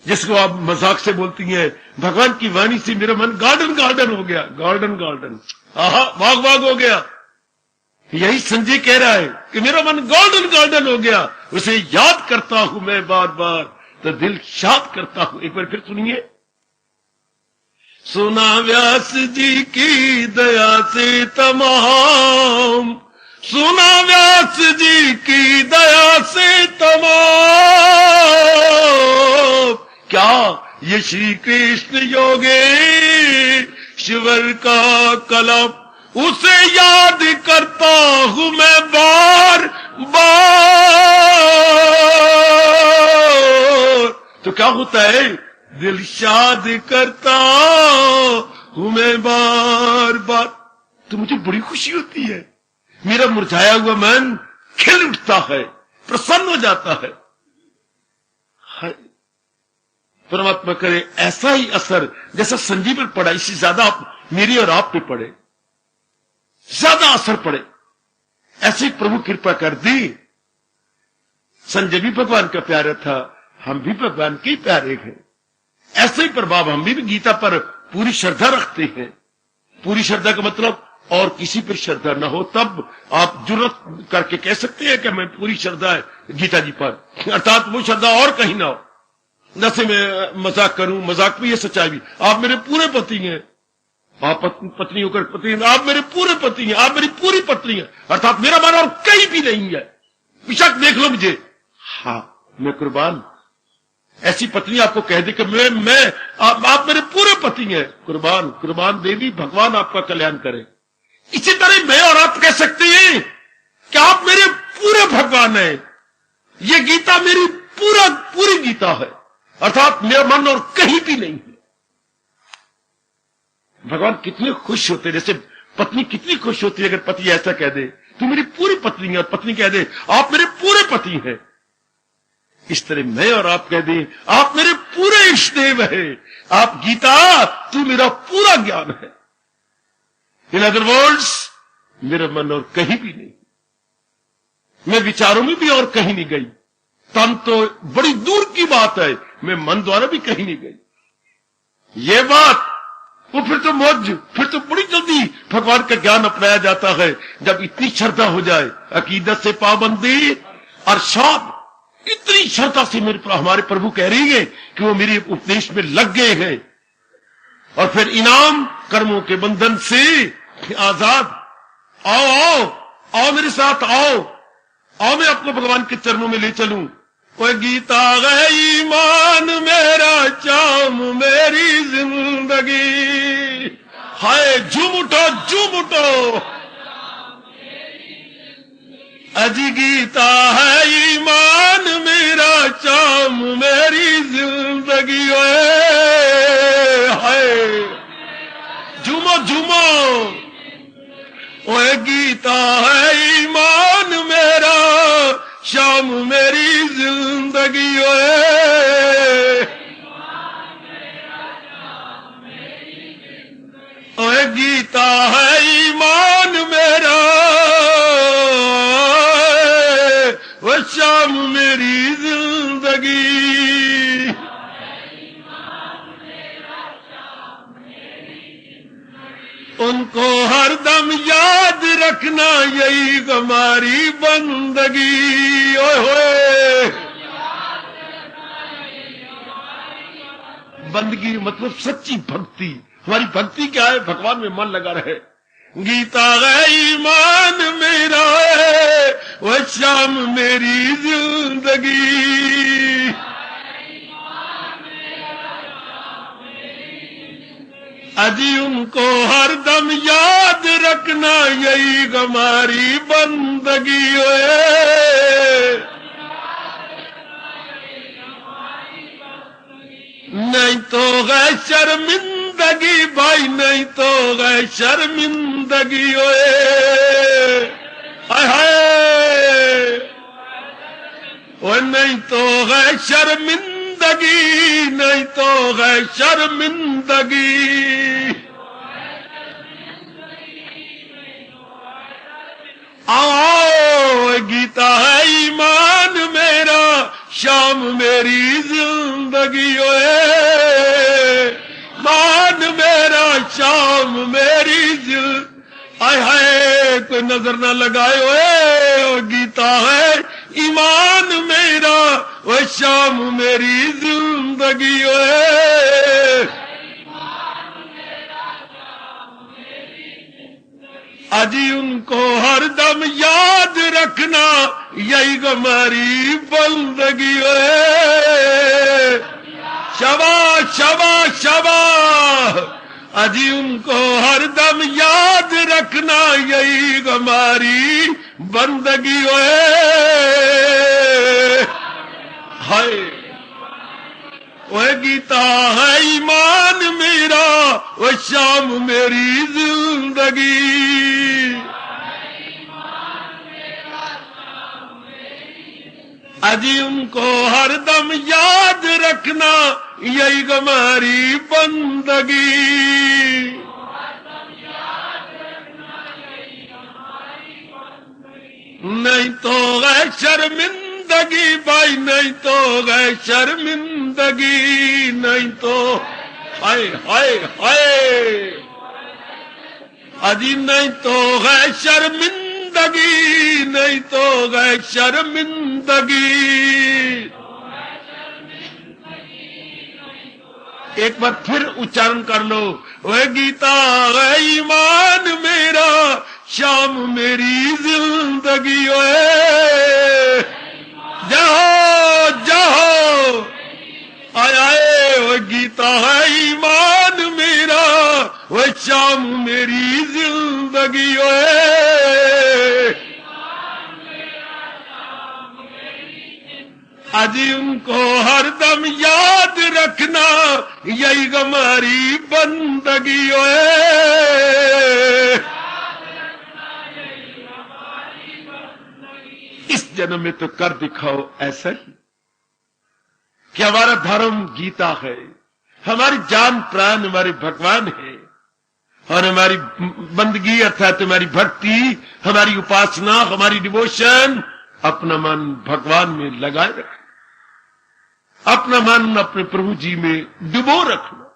जिसको आप मजाक से बोलती हैं, भगवान की वाणी से मेरा मन गार्डन गार्डन हो गया, गार्डन गार्डन, आहा बाग बाग हो गया। यही संजय कह रहा है कि मेरा मन गार्डन गार्डन हो गया, उसे याद करता हूं मैं बार बार, तो दिल शाद करता हूं। एक बार फिर सुनिए। सुना व्यास जी की दया से तमाम, सुना व्यास जी की दया से तमाम। क्या ये श्री कृष्ण योगेश्वर का कलाम, उसे याद करता हूं मैं बार बार, तो क्या होता है? दिल शाद करता हूं मैं बार बार, तो मुझे बड़ी खुशी होती है। मेरा मुरझाया हुआ मन खिल उठता है, प्रसन्न हो जाता है। परमात्मा करे ऐसा ही असर जैसा संजीव पर पड़ा, इससे ज्यादा आप मेरी और आप पे पड़े, ज्यादा असर पड़े। ऐसे प्रभु कृपा कर दी। संजय भी भगवान का प्यारा था, हम भी भगवान के प्यारे हैं। ऐसे ही प्रभाव हम भी गीता पर पूरी श्रद्धा रखते हैं। पूरी श्रद्धा का मतलब और किसी पर श्रद्धा न हो, तब आप जुर्रत करके कह सकते हैं कि मैं पूरी श्रद्धा है गीता जी पर, अर्थात वो श्रद्धा और कहीं ना हो। जैसे मैं मजाक करूं, मजाक में ये सच्चाई भी, आप मेरे पूरे पति हैं, आप पत्नी होकर पति हैं, आप मेरे पूरे पति हैं, आप मेरी पूरी पत्नी हैं, अर्थात मेरा मन और कहीं भी नहीं है, बेशक देख लो मुझे। हाँ मैं कुर्बान। ऐसी पत्नी आपको कह दे कि आप मेरे पूरे पति हैं, कुर्बान कुर्बान देवी, भगवान आपका कल्याण करे। इसी तरह मैं और आप कह सकते हैं कि आप मेरे पूरे भगवान हैं। ये गीता मेरी पूरी गीता है, अर्थात मेरा मन और कहीं भी नहीं है। भगवान कितने खुश होते हैं, जैसे पत्नी कितनी खुश होती है अगर पति ऐसा कह दे, तू मेरी पूरी पत्नी है, और पत्नी कह दे आप मेरे पूरे पति हैं। इस तरह मैं और आप कह दें आप मेरे पूरे इष्टदेव है, आप गीता तू मेरा पूरा ज्ञान है। इन अदर वर्ड्स मेरा मन और कहीं भी नहीं, मैं विचारों में भी और कहीं नहीं गई। तन तो बड़ी दूर की बात है, मैं मन द्वारा भी कहीं नहीं गई। ये बात वो फिर तो मौज, फिर तो बड़ी जल्दी भगवान का ज्ञान अपनाया जाता है जब इतनी श्रद्धा हो जाए। अकीदत से पाबंदी अरशाद, इतनी श्रद्धा से हमारे प्रभु कह रही है कि वो मेरे उपदेश में लग गए हैं, और फिर इनाम कर्मों के बंधन से आजाद। आओ आओ आओ मेरे साथ आओ, आओ मैं आपको भगवान के चरणों में ले चलूं। कोई गीता है ईमान मेरा, चाम मेरी जिंदगी, हाय झूम उठो झूम उठो। अजी गीता है ईमान मेरा, चाम मेरी जिंदगी, हाय झूमो झूमो। ओए गीता है ईमान मेरा, शाम मेरी जिंदगी, ओए गीता है ईमान मेरा, वो शाम मेरी जिंदगी। उनको हरदम याद रखना यही हमारी बंदगी। ओए होए, बंदगी मतलब सच्ची भक्ति। हमारी भक्ति क्या है? भगवान में मन लगा रहे, गीता है ईमान मेरा, वो शाम मेरी जिंदगी। अजी उनको हरदम याद रखना, यही हमारी बंदगी है। नहीं तो है शर्मिंदगी भाई, नहीं तो है शर्मिंदगी ओए। हाय हाय, ओ नहीं तो है शर्मिंदगी, नहीं तो है शर्मिंदगी। आओ गीता है ईमान मेरा, शाम मेरी जिंदगी ओए। मान मेरा शाम मेरी आय हाय, कोई नजर ना लगाए ओए। गीता है ईमान मेरा, वो शाम मेरी जिंदगी ओए। अजी उनको हरदम याद रखना, यही हमारी बंदगी है। शाबाश शाबाश शाबाश, अजी उनको हरदम याद रखना, यही हमारी बंदगी है। हाय, वह गीता है ईमान मेरा, वह शाम मेरी जिंदगी। अजी उनको हरदम याद रखना, यही हमारी बंदगी। नहीं तो है शर्मिंदगी भाई, नहीं तो है शर्मिंदगी, नहीं तो हाय हाय हाय। अजी नहीं तो है शर्मिंदगी, नहीं तो है शर्मिंदगी। एक बार फिर उच्चारण कर लो, वह गीता है ईमान मेरा, शाम मेरी जिंदगी ओए। जाओ जाओ आए आए, वह गीता है ईमान मेरा, वह शाम मेरी जिंदगी ओए। अजी उनको हरदम याद रखना, यही हमारी बंदगी ओए। इस जन्म में तो कर दिखाओ ऐसा ही कि हमारा धर्म गीता है, हमारी जान प्राण हमारे भगवान है, और हमारी बंदगी अर्थात हमारी भक्ति, हमारी उपासना, हमारी डिवोशन अपना मन भगवान में लगाए रखना, अपना मन अपने प्रभु जी में डुबो रखना।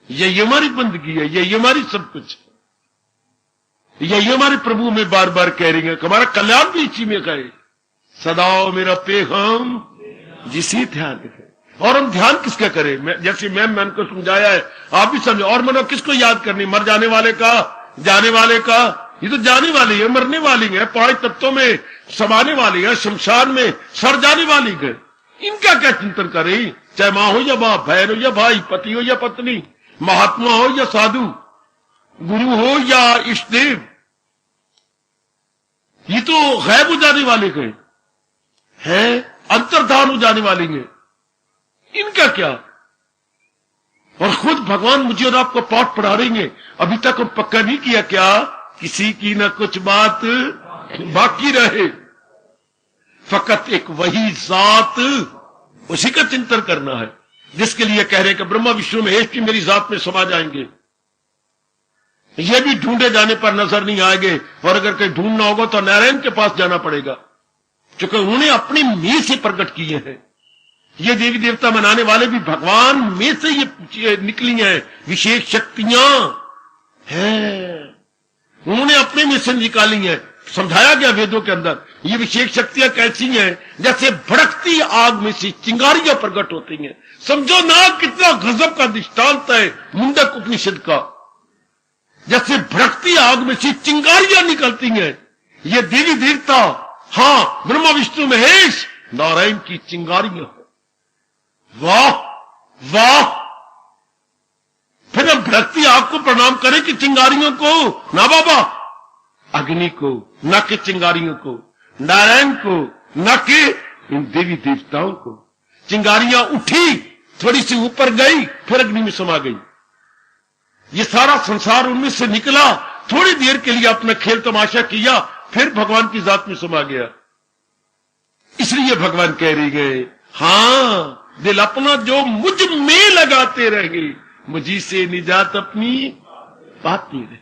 यही हमारी बंदगी है, यही हमारी सब कुछ है, यही हमारे प्रभु में बार बार कह रही है कि हमारा कल्याण भी इसी में कहे, सदा मेरा पेहम जिसी ध्यान है। और हम ध्यान किसका करें? जैसे मैंने को समझाया है, आप भी समझो। और मनो किसको याद करनी? मर जाने वाले का, जाने वाले का? ये तो जाने वाली है, मरने वाली है, 5 तत्वों में समाने वाली है, शमशान में सड़ जाने वाली है। इनका क्या चिंतन करें? चाहे माँ हो या बाप, बहन हो या भाई, पति हो या पत्नी, महात्मा हो या साधु, गुरु हो या इष्टदेव, ये तो गैब हो जाने वाले गए हैं, अंतर्धान हो जाने वाले हैं। इनका क्या? और खुद भगवान मुझे और आपको पाठ पढ़ा रही हैं। अभी तक हम पक्का नहीं किया क्या किसी की न कुछ बात बाकी रहे, फकत एक वही जात, उसी का चिंतन करना है, जिसके लिए कह रहे हैं कि ब्रह्मा विष्णु महेश भी मेरी जात में समा जाएंगे। ये भी ढूंढे जाने पर नजर नहीं आएंगे, और अगर कहीं ढूंढना होगा तो नारायण के पास जाना पड़ेगा, क्योंकि उन्होंने अपनी में से प्रकट किए हैं। ये देवी देवता मनाने वाले भी भगवान में से ये निकली हैं, विशेष शक्तियां हैं, उन्होंने अपने में से निकाली हैं। समझाया गया वेदों के अंदर ये विशेष शक्तियां कैसी हैं, जैसे भड़कती आग में से चिंगारियां प्रकट होती हैं। समझो ना कितना गजब का दृष्टांत है मुंडक उपनिषद का, जैसे भड़कती आग में से चिंगारियां निकलती हैं, ये देवी देवता, हाँ ब्रह्मा विष्णु महेश नारायण की चिंगारियां हैं। वाह वाह! फिर हम भड़कती आग को प्रणाम करें कि चिंगारियों को? ना बाबा, अग्नि को, न कि चिंगारियों को, नारायण को, न कि इन देवी देवताओं को। चिंगारियां उठी, थोड़ी सी ऊपर गई, फिर अग्नि में समा गई। ये सारा संसार उनमें से निकला, थोड़ी देर के लिए अपना खेल तमाशा किया, फिर भगवान की जात में समा गया। इसलिए भगवान कह रही गए, हां दिल अपना जो मुझ में लगाते रहे, मुझी से निजात अपनी पाती रहे।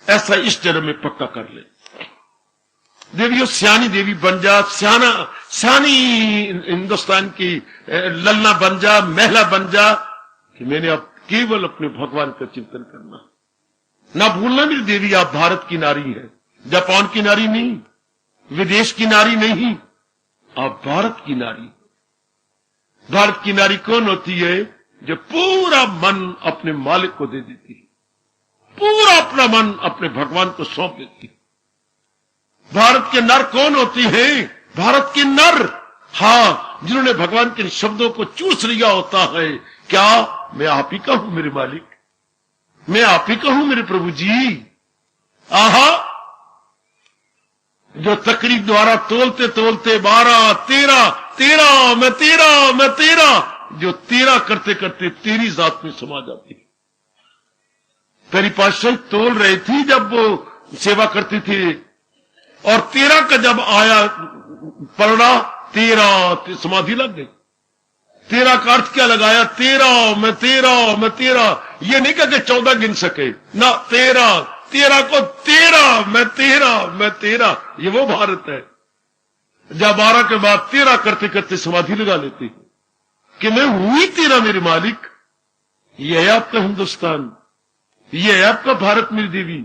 ऐसा इस जन्म में पक्का कर ले। देवियों, सियानी देवी बन जा, सियानी हिंदुस्तान की ललना बन जा, महिला बन जा, कि मैंने अब केवल अपने भगवान का चिंतन करना। ना भूलना मेरी देवी, आप भारत की नारी है, जापान की नारी नहीं, विदेश की नारी नहीं, आप भारत की नारी। भारत की नारी कौन होती है? जो पूरा मन अपने मालिक को दे देती है, पूरा अपना मन अपने भगवान को सौंप देती है। भारत के नर कौन होती है? भारत के नर, हां, जिन्होंने भगवान के शब्दों को चूस लिया होता है। क्या मैं आप ही का हूं मेरे मालिक, मैं आप ही का हूं मेरे प्रभु जी। आहा, जो तकरीब द्वारा तोलते तोलते 12, 13 मैं तेरा, जो 13 करते करते तेरी जात में समा जाती है। तेरी पातशाही तोल रही थी जब वो सेवा करती थी, और 13 का जब आया पलड़ा, 13 समाधि लग गई। 13 का अर्थ क्या लगाया? 13 मैं तेरा। ये नहीं कहा कि 14 गिन सके ना, 13 को 13 मैं तेरा। ये वो भारत है जब 12 के बाद 13 करते करते समाधि लगा लेती है कि मैं हूं ही तेरा मेरे मालिक। ये है आपका हिंदुस्तान, ये है आपका भारत मेरी देवी।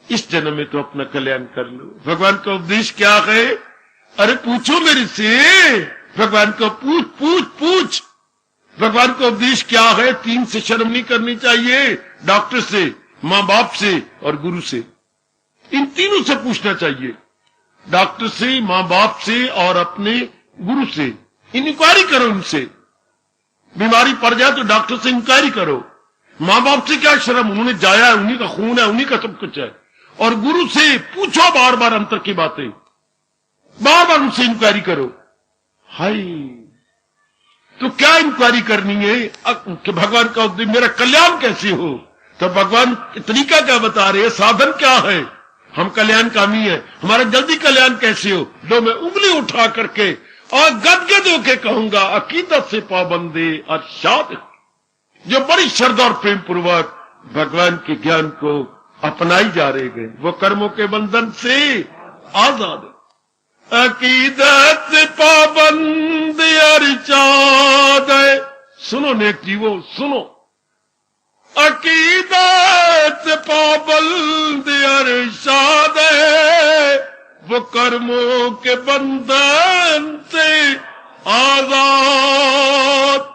इस जन्म में तो अपना कल्याण कर लो। भगवान का उपदेश क्या है? अरे पूछो मेरे से, भगवान को पूछ। भगवान का उपदेश क्या है? 3 से शर्म नहीं करनी चाहिए, डॉक्टर से, मां बाप से और गुरु से। इन तीनों से पूछना चाहिए, डॉक्टर से, मां बाप से और अपने गुरु से। इंक्वायरी करो उनसे। बीमारी पड़ जाए तो डॉक्टर से इंक्वायरी करो। मां बाप से क्या शर्म, उन्होंने जाया है, उन्हीं का खून है, उन्हीं का सब कुछ है। और गुरु से पूछो बार बार अंतर की बातें, बार बार उनसे इंक्वायरी करो। हाय, तो क्या इंक्वायरी करनी है कि भगवान का उपदेश मेरा कल्याण कैसे हो? तो भगवान तरीका क्या बता रहे हैं, साधन क्या है? हम कल्याणकामी है, हमारा जल्दी कल्याण कैसे हो? दो मैं उंगली उठा करके और गदगद होके कहूंगा, अकीदत से पाबंदे अरशाद, जो बड़ी श्रद्धा और प्रेम पूर्वक भगवान के ज्ञान को अपनाई जा रहे गए, वो कर्मों के बंधन से आजाद है। अकीदत से पाबंद अरशाद है। सुनो नेक जीवो, सुनो, अकीदत से पाबंद अरशाद है, वो कर्मों के बंधन से आजाद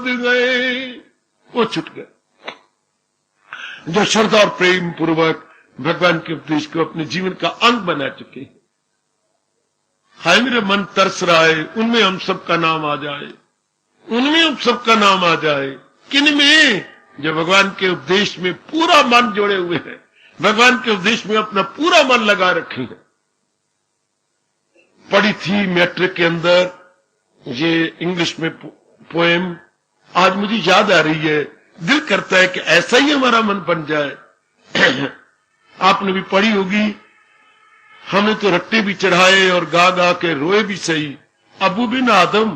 गए, वो छूट गए। जो श्रद्धा और प्रेम पूर्वक भगवान के उपदेश को अपने जीवन का अंग बना चुके हैं। हाय मेरा मन तरस रहा है, उनमें हम सबका नाम आ जाए, उनमें हम सबका नाम आ जाए। किन में? जो भगवान के उपदेश में पूरा मन जोड़े हुए हैं, भगवान के उपदेश में अपना पूरा मन लगा रखे हैं। पढ़ी थी मैट्रिक के अंदर ये इंग्लिश में पोएम, आज मुझे याद आ रही है। दिल करता है कि ऐसा ही हमारा मन बन जाए। आपने भी पढ़ी होगी। हमने तो रट्टे भी चढ़ाए और गा गा के रोए भी सही। अबू बिन आदम,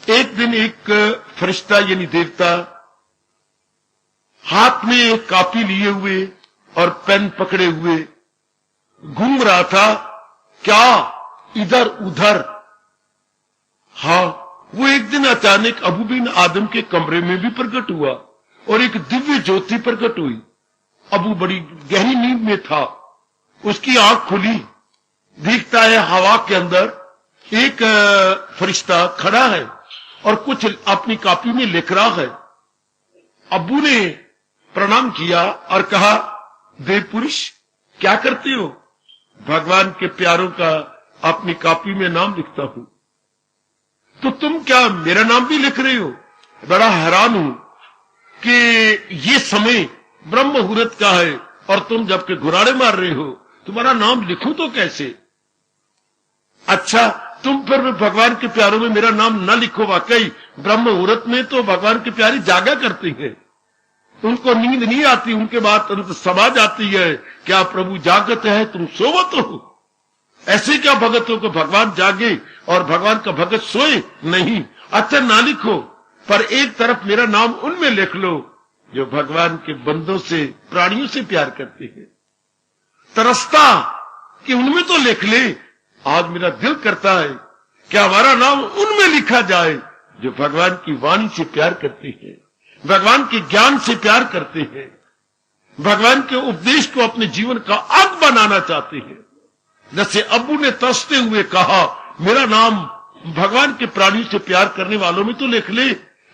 एक दिन एक फरिश्ता यानी देवता हाथ में एक कॉपी लिए हुए और पेन पकड़े हुए घूम रहा था, क्या इधर उधर। हाँ, वो एक दिन अचानक अबू बिन आदम के कमरे में भी प्रकट हुआ और एक दिव्य ज्योति प्रकट हुई। अबू बड़ी गहरी नींद में था, उसकी आंख खुली, दिखता है हवा के अंदर एक फरिश्ता खड़ा है और कुछ अपनी कॉपी में लिख रहा है। अब्बू ने प्रणाम किया और कहा, देव पुरुष क्या करते हो? भगवान के प्यारों का अपनी कॉपी में नाम लिखता हूं। तो तुम क्या मेरा नाम भी लिख रहे हो? बड़ा हैरान हूं कि ये समय ब्रह्म मुहूर्त का है और तुम जबकि घुराड़े मार रहे हो, तुम्हारा नाम लिखूं तो कैसे? अच्छा, तुम फिर भगवान के प्यारों में मेरा नाम न लिखो। वाकई ब्रह्म मुहूर्त में तो भगवान के प्यारे जागा करते हैं, उनको नींद नहीं आती, उनके बाद तुरंत समझ आती है क्या प्रभु जागत है, तुम सोवत हो। ऐसे क्या भगत हो कि भगवान जागे और भगवान का भगत सोए? नहीं। अच्छा, ना लिखो, पर एक तरफ मेरा नाम उनमें लिख लो जो भगवान के बंदों से, प्राणियों से प्यार करते हैं। तरसता कि उनमें तो लिख ले। आज मेरा दिल करता है कि हमारा नाम उनमें लिखा जाए जो भगवान की वाणी से प्यार करते हैं, भगवान के ज्ञान से प्यार करते हैं, भगवान के उपदेश को अपने जीवन का अंग बनाना चाहते हैं। जैसे अब्बू ने तरसते हुए कहा, मेरा नाम भगवान के प्राणियों से प्यार करने वालों में तो लिख ले,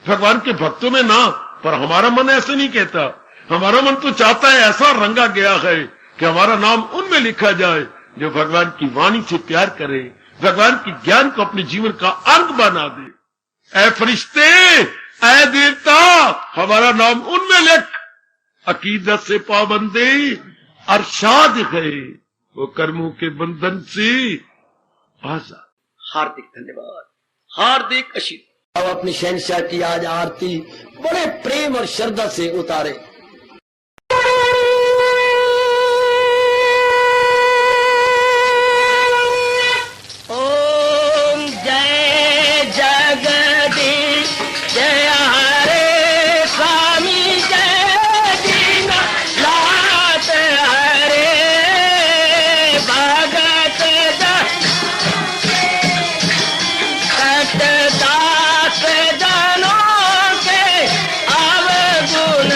भगवान के भक्तों में ना। पर हमारा मन ऐसे नहीं कहता। हमारा मन तो चाहता है, ऐसा रंगा गया है कि हमारा नाम उनमें लिखा जाए जो भगवान की वाणी से प्यार करे, भगवान के ज्ञान को अपने जीवन का अंग बना दे। ऐ फरिश्ते, ऐ देवता, हमारा नाम उनमें लिख। अकीदत से पाबंदे अरशाद है, वो कर्मों के बंधन से आजाद। हार्दिक धन्यवाद, हार्दिक आशीर्वाद। अब अपनी शहंशाह की आज आरती बड़े प्रेम और श्रद्धा से उतारे। ओम जय जगदीश जय हरे स्वामी जय दीना लात हरे भगत दास जनों के अवगुण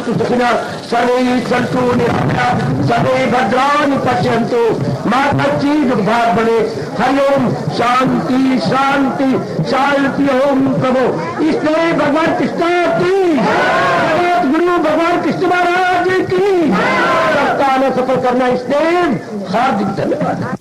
भद्राणि सुखिनः सर्वे सन्तु निरामयाः सर्वे भद्राणि पश्यन्तु मां कश्चित् दुःखात् बने। हरि ओम शांति शांति शांति। ओम प्रभु इसलिए भगवान कृष्ण की जगत गुरु भगवान कृष्ण महाराज की सप्ताह में सफल करना इसलिए हार्दिक धन्यवाद।